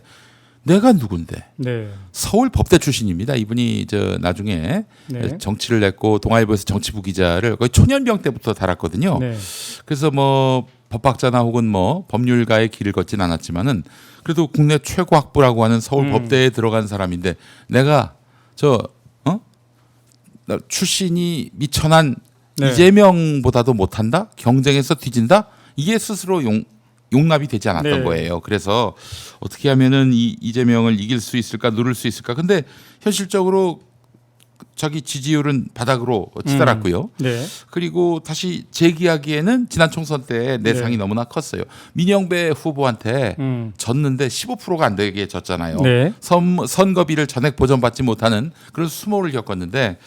내가 누군데? 네. 서울 법대 출신입니다. 이분이 저 나중에 네. 정치를 했고 동아일보에서 정치부 기자를 거의 초년병 때부터 달았거든요. 네. 그래서 뭐 법학자나 혹은 뭐 법률가의 길을 걷진 않았지만은 그래도 국내 최고 학부라고 하는 서울 법대에 들어간 사람인데 내가 나 출신이 미천한 네. 이재명보다도 못한다? 경쟁에서 뒤진다? 이게 스스로 용납이 되지 않았던 네. 거예요. 그래서 어떻게 하면은 이재명을 이길 수 있을까, 누를 수 있을까? 근데 현실적으로 자기 지지율은 바닥으로 치달았고요. 네. 그리고 다시 재기하기에는 지난 총선 때 내상이 네. 너무나 컸어요. 민영배 후보한테 졌는데 15%가 안 되게 졌잖아요. 네. 선거비를 전액 보전받지 못하는 그런 수모를 겪었는데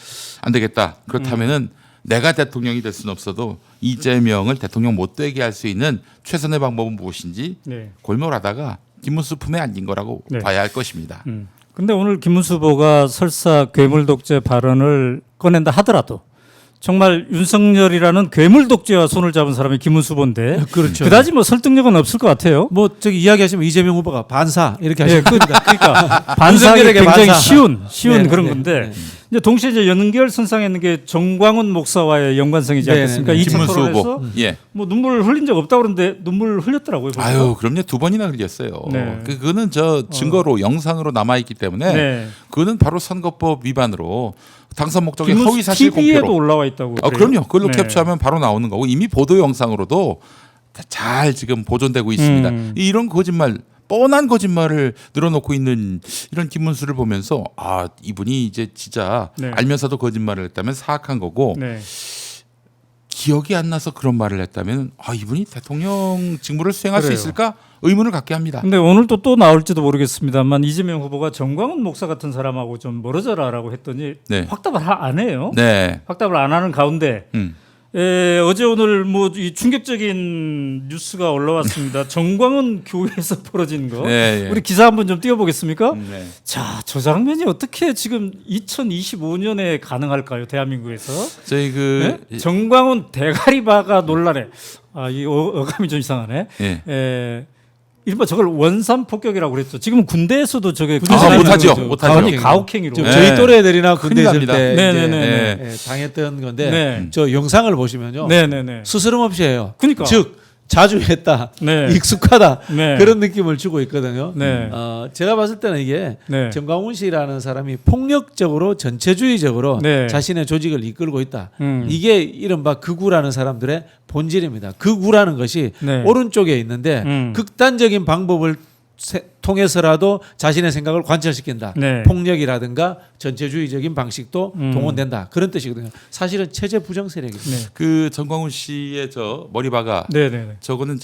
안 되겠다. 그렇다면은 내가 대통령이 될 수는 없어도 이재명을 대통령 못 되게 할 수 있는 최선의 방법은 무엇인지 네. 골몰하다가 김문수 품에 안긴 거라고 네. 봐야 할 것입니다. 근데 오늘 김문수 후보가 설사 괴물 독재 발언을 꺼낸다 하더라도 정말 윤석열이라는 괴물 독재와 손을 잡은 사람이 김문수 후보인데 그렇죠. 그다지 뭐 설득력은 없을 것 같아요. 뭐 저기 이야기하시면 이재명 후보가 반사 이렇게 예, 하시면 됩니다. 그러니까 반사하기 윤석열에게 굉장히 반사. 쉬운 네, 그런 네, 건데 네. 이제 동시에 이제 연결선상에 있는 게 정광훈 목사와의 연관성이지 네, 않겠습니까? 네, 네. 이 김문수 토론에서 후보. 예. 뭐 눈물 흘린 적 없다고 그러는데 눈물 흘렸더라고요. 보니까. 아유, 그럼요. 2번이나 흘렸어요. 네. 그거는 저 증거로 영상으로 남아 있기 때문에 네. 그거는 바로 선거법 위반으로 당선 목적의 김문수 허위 사실 TV에도 공표로. 올라와 있다고. 그럼요. 그걸로 네. 캡처하면 바로 나오는 거고 이미 보도 영상으로도 잘 지금 보존되고 있습니다. 이런 거짓말, 뻔한 거짓말을 늘어놓고 있는 이런 김문수를 보면서 아 이분이 이제 진짜 네. 알면서도 거짓말을 했다면 사악한 거고 네. 기억이 안 나서 그런 말을 했다면 아 이분이 대통령 직무를 수행할 그래요. 수 있을까 의문을 갖게 합니다. 근데 오늘 또 나올지도 모르겠습니다만 이재명 후보가 정광훈 목사 같은 사람하고 좀 멀어져라라고 했더니 네. 확답을 안 해요. 네. 확답을 안 하는 가운데 어제 오늘 뭐 이 충격적인 뉴스가 올라왔습니다. 정광훈 교회에서 벌어진 거. 네, 예. 우리 기사 한번 좀 띄워보겠습니까? 네. 자, 저 장면이 어떻게 지금 2025년에 가능할까요? 대한민국에서. 저희 그 네? 정광훈 대가리바가 논란에 이 어감이 좀 이상하네. 예. 이른바 저걸 원산 폭격이라고 그랬죠. 지금 군대에서도 저게 못하죠. 가혹행위로. 좀 네. 저희 또래들이나 군대 큰일 있을 납니다. 때 네네네. 이제 당했던 건데 네. 저 영상을 보시면요 네네네. 스스럼 없이 해요. 그러니까. 즉 자주 했다, 네. 익숙하다 네. 그런 느낌을 주고 있거든요. 네. 제가 봤을 때는 이게 네. 정광훈 씨라는 사람이 폭력적으로 전체주의적으로 네. 자신의 조직을 이끌고 있다. 음. 이게 이른바 극우라는 사람들의 본질입니다. 극우라는 것이 네. 오른쪽에 있는데 극단적인 방법을 통해서라도 자신의 생각을 관철시킨다. 네. 폭력이라든가 전체주의적인 방식도 동원된다. 그런 뜻이거든요. 사실은 체제 부정 세력입니다. 네. 그 정광훈 씨의 저 머리바가 네네네. 저거는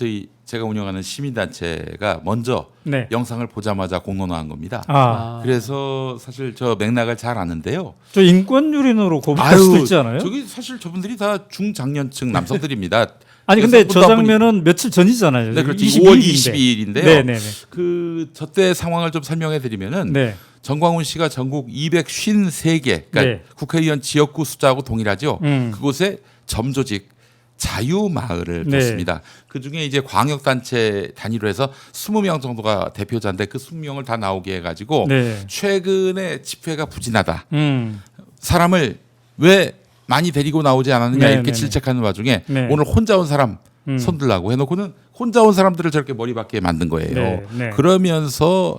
제가 운영하는 시민단체가 먼저 네. 영상을 보자마자 공론화한 겁니다. 아, 그래서 사실 저 맥락을 잘 아는데요. 저 인권 유린으로 고발할 수도 있지 않아요? 저기 사실 저분들이 다 중장년층 남성들입니다. 아니 근데 그래서 저 보다 보니- 장면은 며칠 전이잖아요. 네, 그렇죠. 22일 5월 인데. 22일인데요. 네네네. 그 저때 상황을 좀 설명해 드리면은 네. 정광훈 씨가 전국 253개, 그러니까 네. 국회의원 지역구 숫자하고 동일하죠. 음. 그곳에 점조직 자유마을을 네. 뒀습니다. 그 중에 이제 광역단체 단위로 해서 20명 정도가 대표자인데 그 20명을 다 나오게 해가지고 네. 최근에 집회가 부진하다. 음. 사람을 왜 많이 데리고 나오지 않았느냐 네, 이렇게 네, 질책하는 와중에 네. 오늘 혼자 온 사람 음. 손들라고 해놓고는 혼자 온 사람들을 저렇게 머리 박게 만든 거예요. 네, 네. 그러면서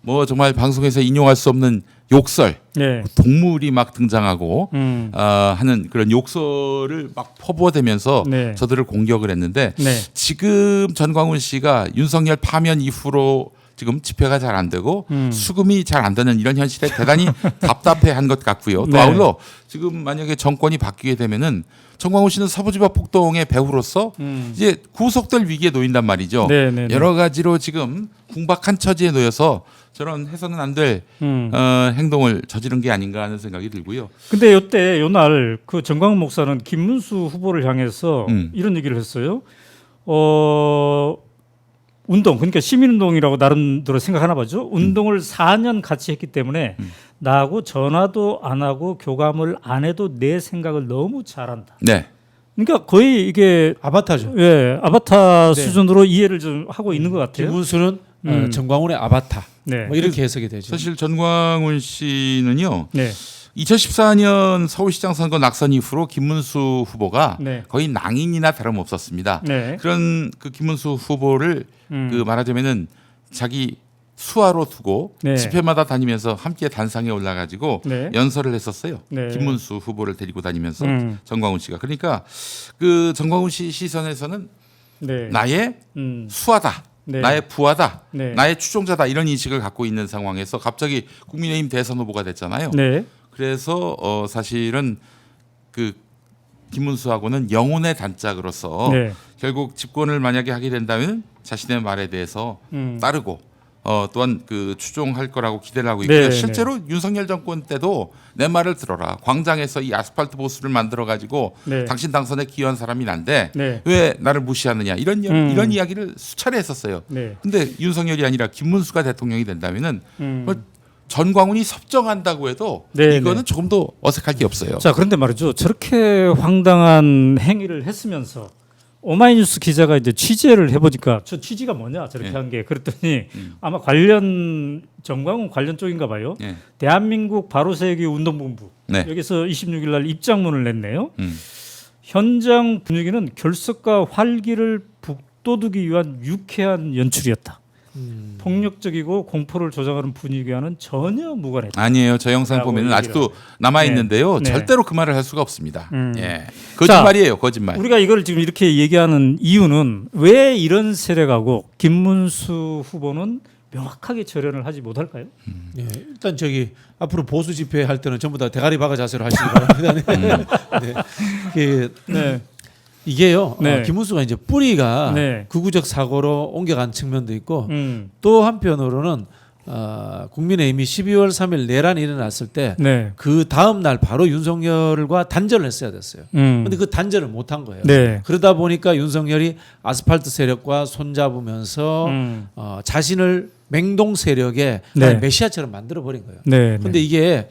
뭐 정말 방송에서 인용할 수 없는 욕설, 네. 동물이 막 등장하고 음. 하는 그런 욕설을 막 퍼부어대면서 네. 저들을 공격을 했는데 네. 지금 전광훈 씨가 윤석열 파면 이후로 지금 집회가 잘 안 되고 수금이 잘 안 되는 이런 현실에 대단히 답답해한 것 같고요. 또 네. 아울러 지금 만약에 정권이 바뀌게 되면은 정광훈 씨는 서부지법 폭동의 배후로서 이제 구속될 위기에 놓인단 말이죠. 네, 네, 네. 여러 가지로 지금 궁박한 처지에 놓여서 저런 해서는 안 될 행동을 저지른 게 아닌가 하는 생각이 들고요. 근데 요때 요날 그 정광훈 목사는 김문수 후보를 향해서 이런 얘기를 했어요. 운동 그러니까 시민운동이라고 나름대로 생각하나 보죠. 운동을 4년 같이 했기 때문에 나하고 전화도 안 하고 교감을 안 해도 내 생각을 너무 잘한다. 네. 그러니까 거의 이게 아바타죠. 예 아바타 네. 수준으로 이해를 좀 하고 있는 것 같아요. 김문수는 정광훈의 아바타. 네. 뭐 이렇게 해석이 되죠. 사실 전광훈 씨는요. 네. 2014년 서울시장 선거 낙선 이후로 김문수 후보가 네. 거의 낭인이나 다름없었습니다. 네. 그런 그 김문수 후보를 그 말하자면은 자기 수하로 두고 네. 집회마다 다니면서 함께 단상에 올라가지고 네. 연설을 했었어요. 네. 김문수 후보를 데리고 다니면서 음. 정광훈 씨가 그러니까 그 정광훈 씨 시선에서는 네. 나의 수하다. 네. 나의 부하다, 네. 나의 추종자다 이런 인식을 갖고 있는 상황에서 갑자기 국민의힘 대선 후보가 됐잖아요. 네. 그래서 사실은 그 김문수하고는 영혼의 단짝으로서 네. 결국 집권을 만약에 하게 된다면 자신의 말에 대해서 따르고 또한 그 추종할 거라고 기대를 하고 있고요. 네, 실제로 윤석열 정권 때도 내 말을 들어라. 광장에서 이 아스팔트 보수를 만들어 가지고 네. 당신 당선에 기여한 사람이 난데 네. 왜 나를 무시하느냐 이런 이야기를 수차례 했었어요. 네. 근데 윤석열이 아니라 김문수가 대통령이 된다면은 뭐 전광훈이 섭정한다고 해도 네, 이거는 네. 조금 더 어색할 게 없어요. 자, 그런데 말이죠. 저렇게 황당한 행위를 했으면서 오마이뉴스 기자가 이제 취재를 해보니까 저 취지가 뭐냐 저렇게 네. 한 게 그랬더니 아마 관련 정광훈 관련 쪽인가 봐요. 네. 대한민국 바로세기 운동본부 네. 여기서 26일 날 입장문을 냈네요. 음. 현장 분위기는 결석과 활기를 북돋우기 위한 유쾌한 연출이었다. 폭력적이고 공포를 조장하는 분위기와는 전혀 무관했다. 아니에요. 저 영상 라고 보면 얘기를 아직도 남아 있는데요. 네. 절대로 그 말을 할 수가 없습니다. 예. 거짓말이에요. 거짓말. 우리가 이걸 지금 이렇게 얘기하는 이유는 왜 이런 세력하고 김문수 후보는 명확하게 절연을 하지 못할까요? 예, 일단 저기 앞으로 보수 집회 할 때는 전부 다 대가리 박아 자세로 하시기 바랍니다. 네. 네. 이게요. 네. 김문수가 이제 뿌리가 네. 극우적 사고로 옮겨간 측면도 있고 음. 또 한편으로는 국민의힘이 12월 3일 내란이 일어났을 때 네. 그 다음 날 바로 윤석열과 단절을 했어야 됐어요. 근데 그 단절을 못 한 거예요. 네. 그러다 보니까 윤석열이 아스팔트 세력과 손잡으면서 자신을 맹동 세력의 네. 메시아처럼 만들어 버린 거예요. 네. 근데 이게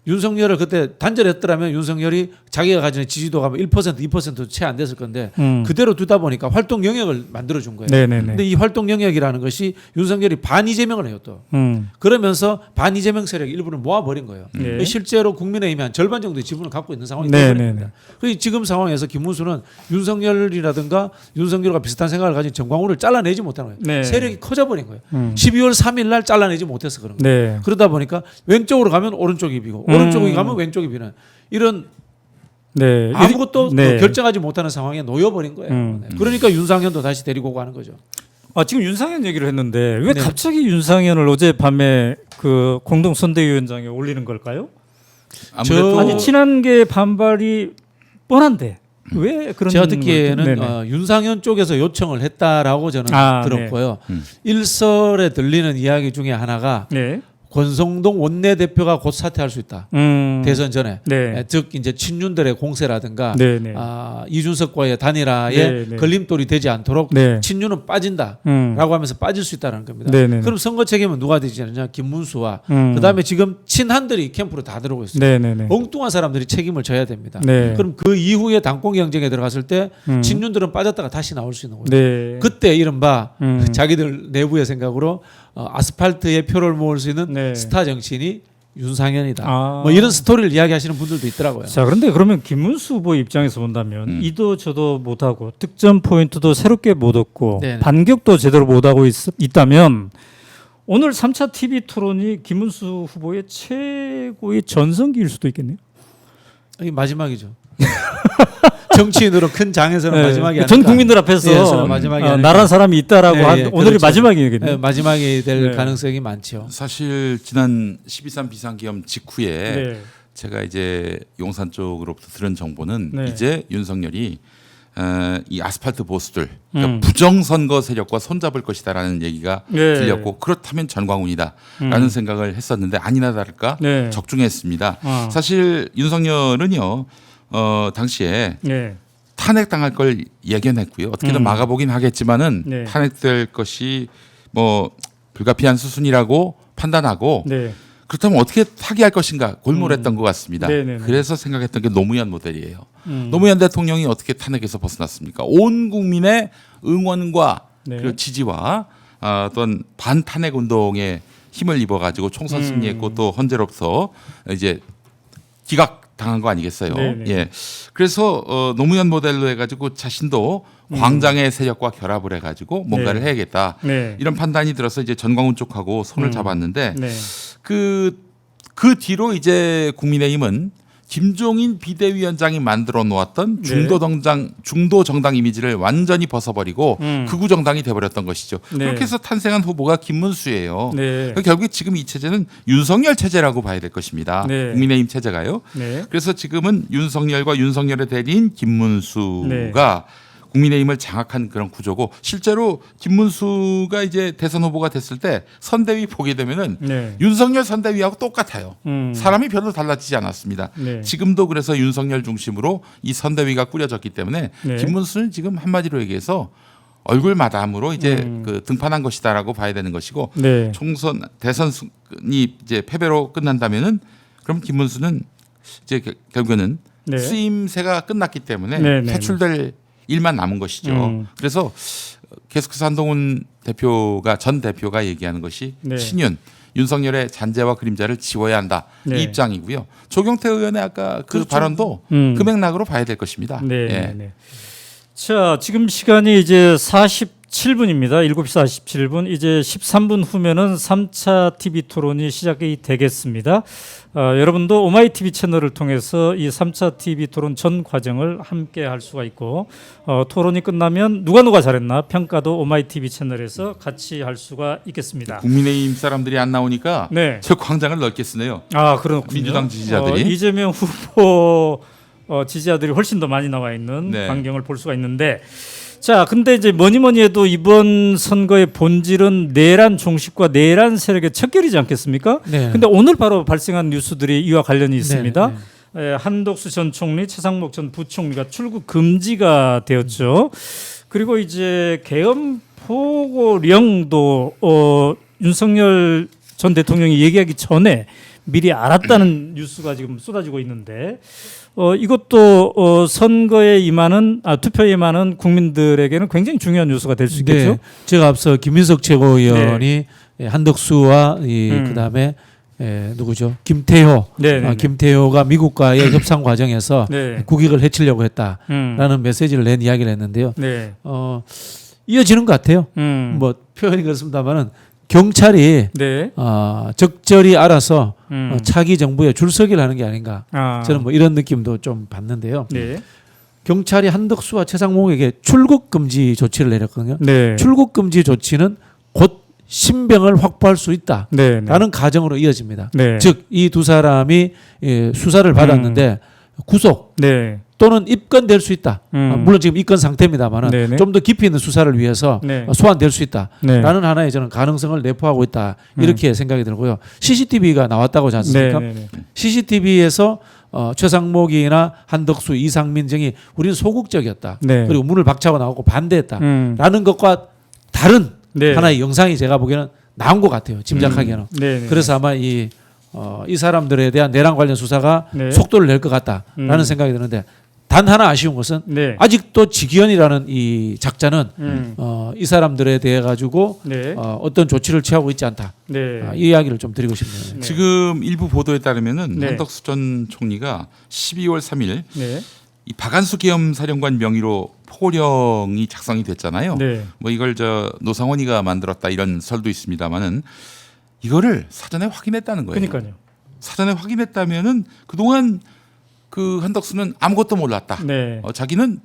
윤석열을 그때 단절했더라면 윤석열이 자기가 가지는 지지도가 1% 2%도 채 안 됐을 건데 그대로 두다 보니까 활동 영역을 만들어준 거예요. 네네네. 근데 이 활동 영역이라는 것이 윤석열이 반 이재명을 해요 또. 그러면서 반 이재명 세력 일부를 모아버린 거예요. 네. 실제로 국민의힘이 한 절반 정도의 지분을 갖고 있는 상황이 네네네. 되어버린 겁니다. 그래서 지금 상황에서 김문수는 윤석열이라든가 윤석열과 비슷한 생각을 가진 정광훈을 잘라내지 못하는 거예요. 네. 세력이 커져버린 거예요. 12월 3일 날 잘라내지 못해서 그런 거예요. 네. 그러다 보니까 왼쪽으로 가면 오른쪽이 비고 오른쪽이 가면 왼쪽이 비는 이런 네. 아무것도 네. 결정하지 못하는 상황에 놓여버린 거예요. 네. 그러니까 윤상현도 다시 데리고 오고 하는 거죠. 지금 윤상현 얘기를 했는데 왜 네. 갑자기 윤상현을 어젯밤에 그 공동선대위원장에 올리는 걸까요? 아무래도 아니 친한계 반발이 뻔한데 왜 그런? 제가 듣기에는 네네. 윤상현 쪽에서 요청을 했다라고 저는 들었고요. 일설에 들리는 이야기 중에 하나가 네. 권성동 원내대표가 곧 사퇴할 수 있다. 대선 전에. 네. 즉 이제 친윤들의 공세라든가 네네. 이준석과의 단일화에 네네. 걸림돌이 되지 않도록 네. 친윤은 빠진다라고 하면서 빠질 수 있다는 겁니다. 네네. 그럼 선거 책임은 누가 되지 않느냐? 김문수와 그다음에 지금 친한들이 캠프로 다 들어오고 있어요. 네네네. 엉뚱한 사람들이 책임을 져야 됩니다. 네. 그럼 그 이후에 당권 경쟁에 들어갔을 때 친윤들은 빠졌다가 다시 나올 수 있는 거예요. 네. 그때 이른바 자기들 내부의 생각으로 아스팔트에 표를 모을 수 있는 네. 스타 정치인이 윤상현이다. 아. 뭐 이런 스토리를 이야기하시는 분들도 있더라고요. 자, 그런데 그러면 김문수 후보 입장에서 본다면 이도 저도 못하고 득점 포인트도 새롭게 못 얻고 네네. 반격도 제대로 못하고 있다면 오늘 3차 TV 토론이 김문수 후보의 최고의 전성기일 수도 있겠네요. 이게 마지막이죠. 정치인으로 큰 장에서는 마지막이 아닐까. 전 국민들 앞에서 네, 저는 마지막이 아닐까. 나란 사람이 있다라고 네, 한 예, 오늘이 그렇죠. 마지막이겠네요. 네, 마지막이 될 네. 가능성이 많죠. 사실 지난 12.3 비상기험 직후에 네. 제가 이제 용산 쪽으로부터 들은 정보는 네. 이제 윤석열이 이 아스팔트 보수들 그러니까 부정선거 세력과 손잡을 것이다라는 얘기가 네. 들렸고 그렇다면 전광훈이다라는 생각을 했었는데 아니나 다를까 네. 적중했습니다. 아. 사실 윤석열은요 당시에 네. 탄핵당할 걸 예견했고요. 어떻게든 막아보긴 하겠지만은 네. 탄핵될 것이 뭐 불가피한 수순이라고 판단하고 네. 그렇다면 어떻게 타개할 것인가 골몰했던 것 같습니다. 네네네. 그래서 생각했던 게 노무현 모델이에요. 노무현 대통령이 어떻게 탄핵에서 벗어났습니까? 온 국민의 응원과 네. 그리고 지지와 어떤 반탄핵 운동에 힘을 입어가지고 총선 승리했고 또 헌재로부터 이제 기각 당한 거 아니겠어요? 네네. 예. 그래서 노무현 모델로 해가지고 자신도 광장의 세력과 결합을 해가지고 뭔가를 네. 해야겠다. 네. 이런 판단이 들어서 이제 전광훈 쪽하고 손을 잡았는데 네. 그 뒤로 이제 국민의힘은 김종인 비대위원장이 만들어 놓았던 중도 정당 이미지를 완전히 벗어버리고 극우 정당이 돼버렸던 것이죠. 네. 그렇게 해서 탄생한 후보가 김문수예요. 네. 결국에 지금 이 체제는 윤석열 체제라고 봐야 될 것입니다. 네. 국민의힘 체제가요. 네. 그래서 지금은 윤석열과 윤석열의 대리인 김문수가 국민의힘을 장악한 그런 구조고 실제로 김문수가 이제 대선 후보가 됐을 때 선대위 보게 되면은 네. 윤석열 선대위하고 똑같아요. 음. 사람이 별로 달라지지 않았습니다. 네. 지금도 그래서 윤석열 중심으로 이 선대위가 꾸려졌기 때문에 네. 김문수는 지금 한마디로 얘기해서 얼굴 마담으로 이제 그 등판한 것이다라고 봐야 되는 것이고 네. 총선 대선이 이제 패배로 끝난다면은 그럼 김문수는 이제 결국에는 네. 쓰임새가 끝났기 때문에 네, 네, 퇴출될 일만 남은 것이죠. 그래서 계속해서 한동훈 대표가 전 대표가 얘기하는 것이 네. 친윤 윤석열의 잔재와 그림자를 지워야 한다 네. 이 입장이고요. 조경태 의원의 아까 그 그렇죠. 발언도 그 맥락으로 봐야 될 것입니다. 네. 예. 네. 자, 지금 시간이 이제 47분입니다. 7시 47분. 이제 13분 후면은 3차 TV 토론이 시작이 되겠습니다. 여러분도 오마이 TV 채널을 통해서 이 3차 TV 토론 전 과정을 함께 할 수가 있고 토론이 끝나면 누가 잘했나 평가도 오마이 TV 채널에서 같이 할 수가 있겠습니다. 국민의힘 사람들이 안 나오니까 네. 저 광장을 넓게 쓰네요. 그렇군요. 민주당 지지자들이. 이재명 후보 지지자들이 훨씬 더 많이 나와 있는 네. 광경을 볼 수가 있는데 자, 근데 이제 뭐니 해도 이번 선거의 본질은 내란 종식과 내란 세력의 척결이지 않겠습니까? 네. 근데 오늘 바로 발생한 뉴스들이 이와 관련이 있습니다. 네, 한덕수 전 총리, 최상목 전 부총리가 출국 금지가 되었죠. 그리고 이제 계엄 포고령도 윤석열 전 대통령이 얘기하기 전에 미리 알았다는 뉴스가 지금 쏟아지고 있는데 이것도 선거에 임하는 투표에 임하는 국민들에게는 굉장히 중요한 뉴스가 될 수 있겠죠. 네. 제가 앞서 김민석 최고위원이 한덕수와 그다음에 누구죠? 김태효. 네. 김태효가 미국과의 협상 과정에서 네. 국익을 해치려고 했다라는 메시지를 낸 이야기를 했는데요. 네. 이어지는 것 같아요. 뭐 표현이 그렇습니다만은 경찰이 네. 적절히 알아서 차기 정부에 줄서기를 하는 게 아닌가. 아. 저는 뭐 이런 느낌도 좀 받는데요. 네. 경찰이 한덕수와 최상목에게 출국 금지 조치를 내렸거든요. 네. 출국 금지 조치는 곧 신병을 확보할 수 있다라는 네. 가정으로 이어집니다. 네. 즉 이 두 사람이 수사를 받았는데 구속 네. 또는 입건될 수 있다. 물론 지금 입건 상태입니다만은 네네. 좀 더 깊이 있는 수사를 위해서 네. 소환될 수 있다라는 네. 하나의 저는 가능성을 내포하고 있다. 이렇게 생각이 들고요. CCTV가 나왔다고 하지 않습니까? 네. 네. CCTV에서 최상목이나 한덕수, 이상민 등이 우리는 소극적이었다. 네. 그리고 문을 박차고 나오고 반대했다라는 음. 것과 다른 네. 하나의 영상이 제가 보기에는 나온 것 같아요. 짐작하기에는. 네. 그래서 아마 이 사람들에 대한 내란 관련 수사가 네. 속도를 낼 것 같다라는 생각이 드는데 단 하나 아쉬운 것은 네. 아직도 직위원이라는 이 작자는 이 사람들에 대해 가지고 네. 어떤 조치를 취하고 있지 않다. 네. 이 이야기를 좀 드리고 싶네요. 네. 지금 일부 보도에 따르면은 네. 한덕수 전 총리가 12월 3일 네. 이 박한수 계엄사령관 명의로 포고령이 작성이 됐잖아요. 네. 뭐 이걸 노상원이가 만들었다 이런 설도 있습니다만은 이거를 사전에 확인했다는 거예요. 그러니까요. 사전에 확인했다면은 그동안 그 한덕수는 아무것도 몰랐다. 네. 자기는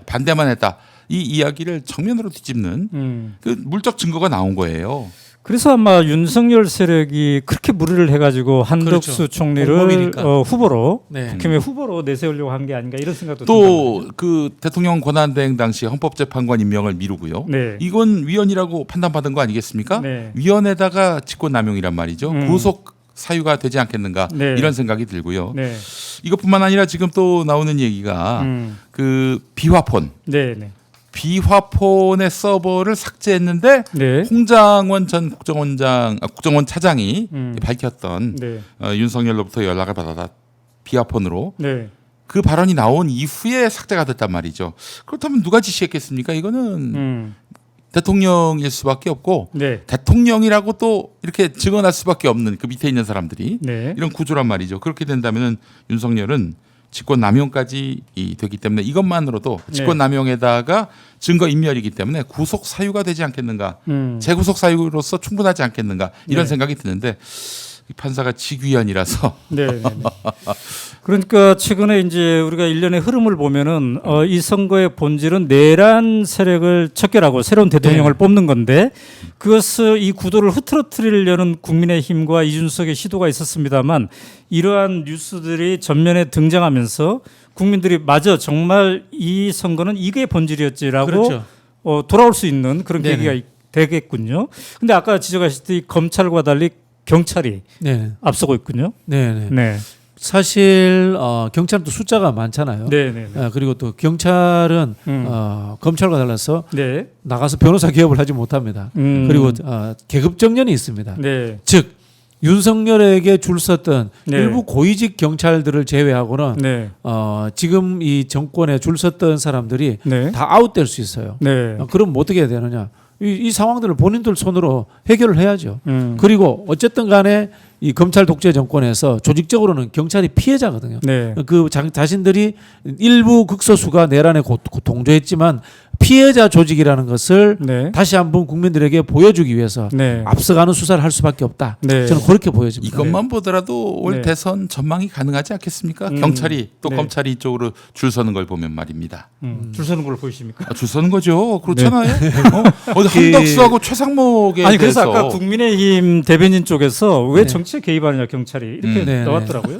반대만 했다. 이 이야기를 정면으로 뒤집는 그 물적 증거가 나온 거예요. 그래서 아마 윤석열 세력이 그렇게 무리를 해가지고 한덕수 그렇죠. 총리를 공범이니까. 후보로 네. 국힘의 후보로 내세우려고 한 게 아닌가 이런 생각도 또 그 대통령 권한대행 당시 헌법재판관 임명을 미루고요. 네. 이건 위헌이라고 판단받은 거 아니겠습니까? 네. 위헌에다가 직권남용이란 말이죠. 음. 구속 사유가 되지 않겠는가 네. 이런 생각이 들고요. 네. 이것뿐만 아니라 지금 또 나오는 얘기가 그 비화폰. 네. 네. 비화폰의 서버를 삭제했는데 네. 홍장원 전 국정원 차장이 밝혔던 네. 윤석열로부터 연락을 받아다 비화폰으로 네. 그 발언이 나온 이후에 삭제가 됐단 말이죠. 그렇다면 누가 지시했겠습니까? 이거는 대통령일 수밖에 없고 네. 대통령이라고 또 이렇게 증언할 수밖에 없는 그 밑에 있는 사람들이 네. 이런 구조란 말이죠. 그렇게 된다면 윤석열은 직권남용까지 되기 때문에 이것만으로도 직권남용에다가 증거인멸이기 때문에 구속 사유가 되지 않겠는가, 재구속 사유로서 충분하지 않겠는가 이런 네. 생각이 드는데 이 판사가 직위원이라서 네. 네. 그러니까 최근에 이제 우리가 일련의 흐름을 보면은 이 선거의 본질은 내란 세력을 척결하고 새로운 대통령을 뽑는 건데 그것을 이 구도를 흐트러뜨리려는 국민의힘과 이준석의 시도가 있었습니다만 이러한 뉴스들이 전면에 등장하면서 국민들이 맞아 정말 이 선거는 이게 본질이었지라고 그렇죠. 돌아올 수 있는 그런 네네. 계기가 되겠군요. 근데 아까 지적하셨듯이 검찰과 달리 경찰이 네. 앞서고 있군요. 네. 네. 사실 경찰은 또 숫자가 많잖아요. 네, 네, 네. 그리고 또 경찰은 검찰과 달라서 네. 나가서 변호사 개업을 하지 못합니다. 그리고 계급 정년이 있습니다. 네. 즉 윤석열에게 줄 섰던 네. 일부 고위직 경찰들을 제외하고는 네. 지금 이 정권에 줄 섰던 사람들이 네. 다 아웃될 수 있어요. 네. 그럼 어떻게 해야 되느냐? 이 상황들을 본인들 손으로 해결을 해야죠. 음. 그리고 어쨌든 간에 이 검찰 독재 정권에서 조직적으로는 경찰이 피해자거든요. 네. 그 자신들이 일부 극소수가 내란에 동조했지만 피해자 조직이라는 것을 네. 다시 한번 국민들에게 보여주기 위해서 네. 앞서가는 수사를 할 수밖에 없다. 네. 저는 그렇게 보여집니다. 이것만 보더라도 올 네. 대선 전망이 가능하지 않겠습니까? 경찰이 또 네. 검찰이 이쪽으로 줄 서는 걸 보면 말입니다. 줄 서는 걸 보이십니까? 줄 서는 거죠. 그렇잖아요. 어디 한덕수하고 최상목에 아니 그래서 대해서 아까 국민의힘 대변인 쪽에서 왜 정치에 개입하느냐 경찰이 이렇게 네, 나왔더라고요.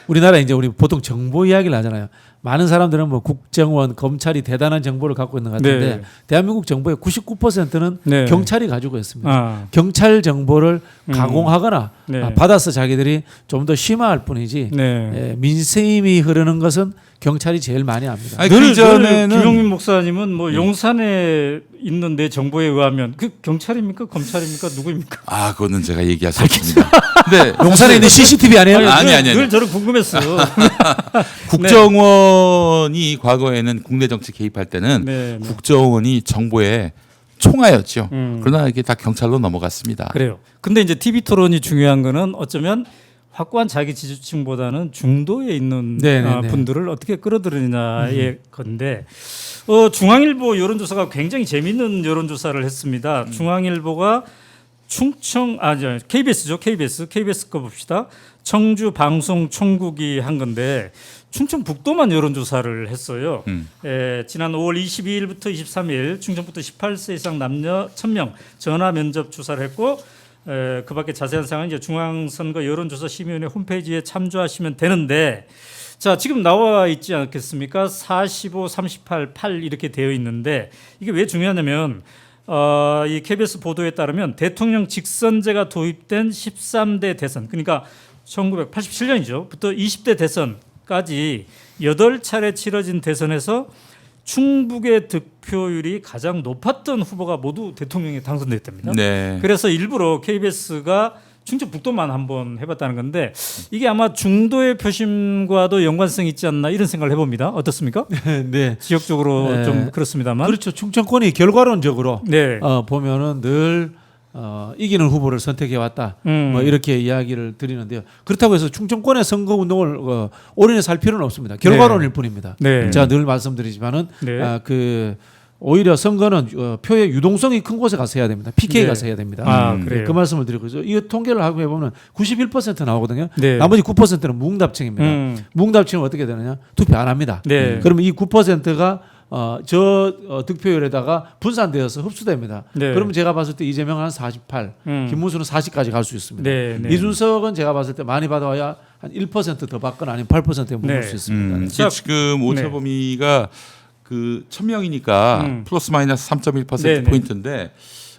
우리나라 이제 우리 보통 정보 이야기를 하잖아요. 많은 사람들은 뭐 국정원, 검찰이 대단한 정보를 갖고 있는 것 같은데 네. 대한민국 정보의 99%는 네. 경찰이 가지고 있습니다. 아. 경찰 정보를 가공하거나 네. 받아서 자기들이 좀 더 심화할 뿐이지 네. 민심이 흐르는 것은 경찰이 제일 많이 합니다. 아니, 늘 그 전에는 김용민 목사님은 뭐 용산에 있는 내 정보에 의하면 그 경찰입니까 검찰입니까 누구입니까? 그거는 제가 얘기할 수 없습니다. 근데 용산에 있는 CCTV 아니에요? 아니. 늘 저는 궁금했어. 국정원이 과거에는 국내 정치 개입할 때는 네. 국정원이 정보의 총하였죠. 그러나 이게 다 경찰로 넘어갔습니다. 그래요. 근데 이제 TV 토론이 중요한 거는 어쩌면 확고한 자기 지지층보다는 중도에 있는 네네네. 분들을 어떻게 끌어들이느냐의 건데 중앙일보 여론조사가 굉장히 재미있는 여론조사를 했습니다. 중앙일보가 KBS죠. KBS 거 봅시다. 청주 방송 총국이 한 건데 충청북도만 여론조사를 했어요. 지난 5월 22일부터 23일 충청북도 18세 이상 남녀 1,000명 전화 면접 조사를 했고 그밖에 자세한 사항은 이제 중앙선거 여론조사 심의위원회 홈페이지에 참조하시면 되는데 자 지금 나와 있지 않겠습니까? 45, 38, 8 이렇게 되어 있는데 이게 왜 중요하냐면 이 KBS 보도에 따르면 대통령 직선제가 도입된 13대 대선 그러니까 1987년이죠. 부터 20대 대선까지 8차례 치러진 대선에서 충북의 득표율이 가장 높았던 후보가 모두 대통령에 당선됐답니다. 네. 그래서 일부러 KBS가 충청북도만 한번 해봤다는 건데 이게 아마 중도의 표심과도 연관성이 있지 않나 이런 생각을 해봅니다. 어떻습니까? 네. 지역적으로 네. 좀 그렇습니다만. 그렇죠. 충청권이 결과론적으로 네. 보면은 늘 이기는 후보를 선택해 왔다. 뭐 이렇게 이야기를 드리는데요. 그렇다고 해서 충청권의 선거 운동을 올인해 살 필요는 없습니다. 결과론일 뿐입니다. 네. 제가 늘 말씀드리지만은 네. 오히려 선거는 표의 유동성이 큰 곳에 가서 해야 됩니다. PK 네. 가서 해야 됩니다. 그래요. 그 말씀을 드리고 있어요. 이 통계를 하고 해보면 91% 나오거든요. 네. 나머지 9%는 무응답층입니다. 무응답층은 어떻게 되느냐? 투표 안 합니다. 네. 그러면 이 9%가 득표율에다가 분산되어서 흡수됩니다. 네. 그러면 제가 봤을 때 이재명은 한 48, 김문수는 40까지 갈 수 있습니다. 네, 네. 이준석은 제가 봤을 때 많이 받아와야 한 1%더 받거나 아니면 8%에 머물 네. 수 있습니다. 이게 자, 지금 오차 범위가 그 1,000명이니까 플러스 마이너스 3.1% 네, 네. 포인트인데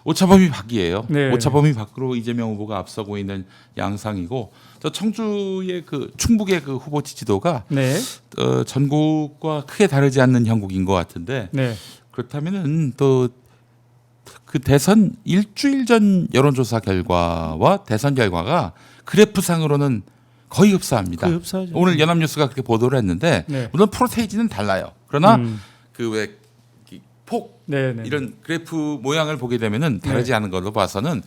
오차 범위 밖이에요. 네. 오차 범위 밖으로 이재명 후보가 앞서고 있는 양상이고 저 청주의 그 충북의 그 후보 지지도가 네. 전국과 크게 다르지 않는 형국인 것 같은데 네. 그렇다면은 또 그 대선 일주일 전 여론조사 결과와 대선 결과가 그래프상으로는 거의 흡사합니다. 거의 흡사하죠. 오늘 연합뉴스가 그렇게 보도를 했는데 네. 물론 프로테이지는 달라요. 그러나 그 왜 폭 네. 네. 이런 그래프 모양을 보게 되면은 다르지 않은 걸로 봐서는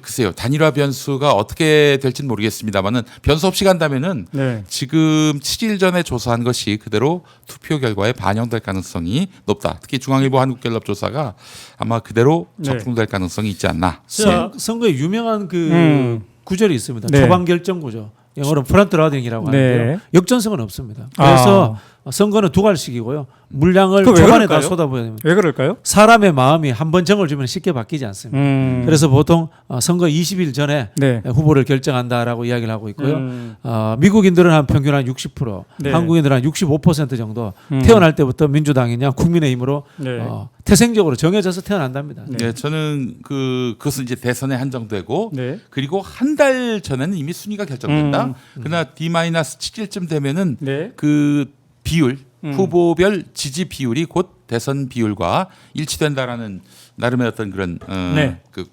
글쎄요 단일화 변수가 어떻게 될지는 모르겠습니다만은 변수 없이 간다면은 네. 지금 7일 전에 조사한 것이 그대로 투표 결과에 반영될 가능성이 높다. 특히 중앙일보 한국갤럽 조사가 아마 그대로 네. 적중될 가능성이 있지 않나. 자, 선거에 유명한 그 구절이 있습니다. 네. 초반 결정 구조. 영어로 프런트 라딩이라고 네. 하는데요. 역전성은 없습니다. 그래서 선거는 두 갈씩이고요. 물량을 그거 왜 초반에 다 그럴까요? 쏟아부어야 됩니다. 왜 그럴까요? 사람의 마음이 한 번 정을 주면 쉽게 바뀌지 않습니다. 그래서 보통 선거 20일 전에 네. 후보를 결정한다라고 이야기를 하고 있고요. 음. 미국인들은 한 평균 한 60%, 네. 한국인들은 한 65% 정도 태어날 때부터 민주당이냐 국민의힘으로 네. 태생적으로 정해져서 태어난답니다. 네, 저는 그것은 이제 대선에 한정되고 네. 그리고 한 달 전에는 이미 순위가 결정된다. 그러나 D-7일쯤 되면은 네. 그 비율 후보별 지지 비율이 곧 대선 비율과 일치된다라는 나름의 어떤 그런 네. 그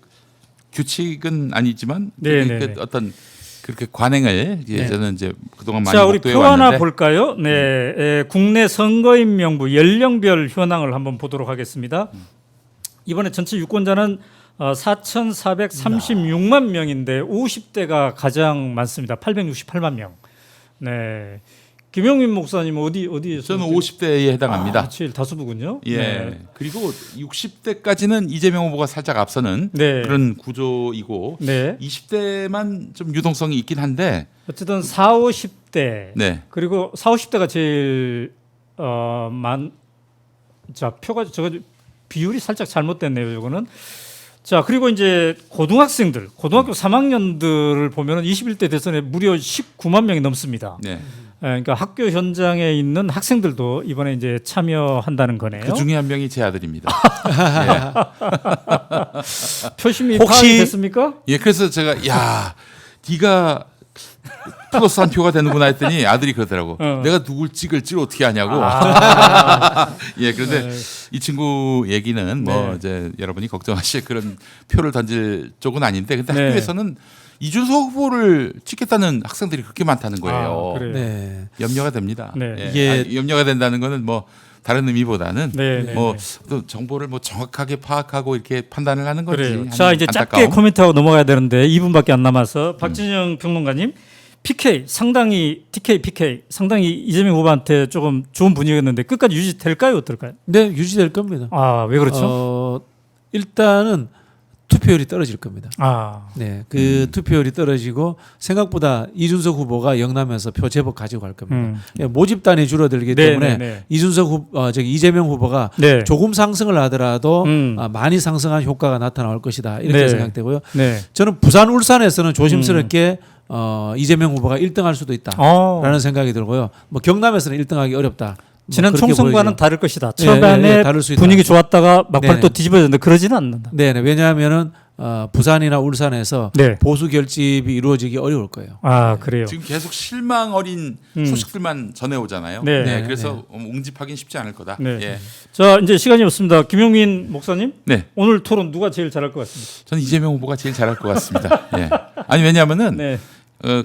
규칙은 아니지만 네, 그 네, 네. 어떤 그렇게 관행을 네. 저는 이제 그동안 많이 자, 우리 목도해 표 하나 왔는데 볼까요? 네, 국내 선거인 명부 연령별 현황을 한번 보도록 하겠습니다. 이번에 전체 유권자는 4,436만 명인데 50대가 가장 많습니다. 868만 명. 네, 김용민 목사님 어디에서? 저는 50대에 해당합니다. 제일 다수부군요. 예. 네. 그리고 60대까지는 이재명 후보가 살짝 앞서는 네. 그런 구조이고 네. 20대만 좀 유동성이 있긴 한데 어쨌든 4, 50대 네. 그리고 4, 50대가 제일 자, 표가 저거 비율이 살짝 잘못됐네요. 이거는. 자, 그리고 이제 고등학생들, 고등학교 3학년들을 보면은 21대 대선에 무려 19만 명이 넘습니다. 네. 그러니까 학교 현장에 있는 학생들도 이번에 이제 참여한다는 거네요. 그 중에 한 명이 제 아들입니다. 표심이 혹시- 파악이 됐습니까? 예, 그래서 제가 야, 네가 플러스 한 표가 되는구나 했더니 아들이 그러더라고. 내가 누굴 찍을지 어떻게 하냐고. 예, 그런데 이 친구 얘기는 뭐 네. 이제 여러분이 걱정하실 그런 표를 던질 쪽은 아닌데, 근데 네. 학교에서는 이준석 후보를 찍겠다는 학생들이 그렇게 많다는 거예요. 아, 그래요. 네. 염려가 됩니다. 네. 예. 이게- 염려가 된다는 거는 뭐 다른 의미보다는 네, 뭐 네. 또 정보를 뭐 정확하게 파악하고 이렇게 판단을 하는 건지. 그래요. 하는 자, 이제 짧게 안타까움. 코멘트하고 넘어가야 되는데 2분밖에 안 남아서 박진영 평론가님 PK 상당히 이재명 후보한테 조금 좋은 분위기였는데 끝까지 유지될까요, 어떨까요? 네, 유지될 겁니다. 아, 왜 그렇죠? 일단은 투표율이 떨어질 겁니다. 아, 네, 그 투표율이 떨어지고 생각보다 이준석 후보가 영남에서 표 제법 가지고 갈 겁니다. 예, 모집단이 줄어들기 네, 때문에 네, 네. 이재명 후보가 네. 조금 상승을 하더라도 음. 많이 상승한 효과가 나타날 것이다 이렇게 네. 생각되고요. 네. 저는 부산 울산에서는 조심스럽게 이재명 후보가 1등할 수도 있다라는 어. 생각이 들고요. 뭐 경남에서는 1등하기 어렵다. 뭐 지난 그렇게 총선과는 보이죠. 다를 것이다. 예, 초반에 예, 다를 수 있다. 분위기 좋았다가 막판 네네. 또 뒤집어졌는데 그러지는 않는다. 네, 왜냐하면은 부산이나 울산에서 네. 보수 결집이 이루어지기 어려울 거예요. 아, 그래요. 지금 계속 실망 어린 소식들만 전해오잖아요. 네. 네, 그래서 웅집하기는 쉽지 않을 거다. 네. 예. 자, 이제 시간이 없습니다. 김용민 목사님, 네, 오늘 토론 누가 제일 잘할 것 같습니다. 저는 이재명 후보가 제일 잘할 것 같습니다. 예. 아니 왜냐하면은 네.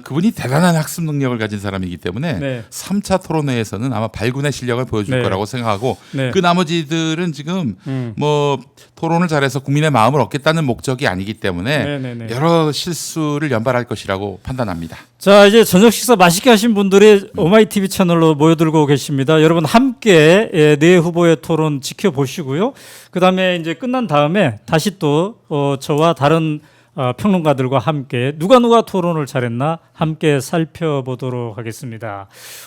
그분이 대단한 학습 능력을 가진 사람이기 때문에 네. 3차 토론회에서는 아마 발군의 실력을 보여줄 네. 거라고 생각하고 네. 그 나머지들은 지금 뭐 토론을 잘해서 국민의 마음을 얻겠다는 목적이 아니기 때문에 네네네. 여러 실수를 연발할 것이라고 판단합니다. 자, 이제 저녁 식사 맛있게 하신 분들이 오마이TV 채널로 모여들고 계십니다. 여러분 함께 네 후보의 토론 지켜보시고요. 그다음에 이제 끝난 다음에 다시 또 저와 다른 평론가들과 함께 누가 토론을 잘했나 함께 살펴보도록 하겠습니다.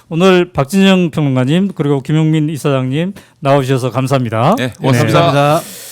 오늘 박진영 평론가님 그리고 김용민 이사장님 나오셔서 감사합니다. 네, 고맙습니다. 감사합니다.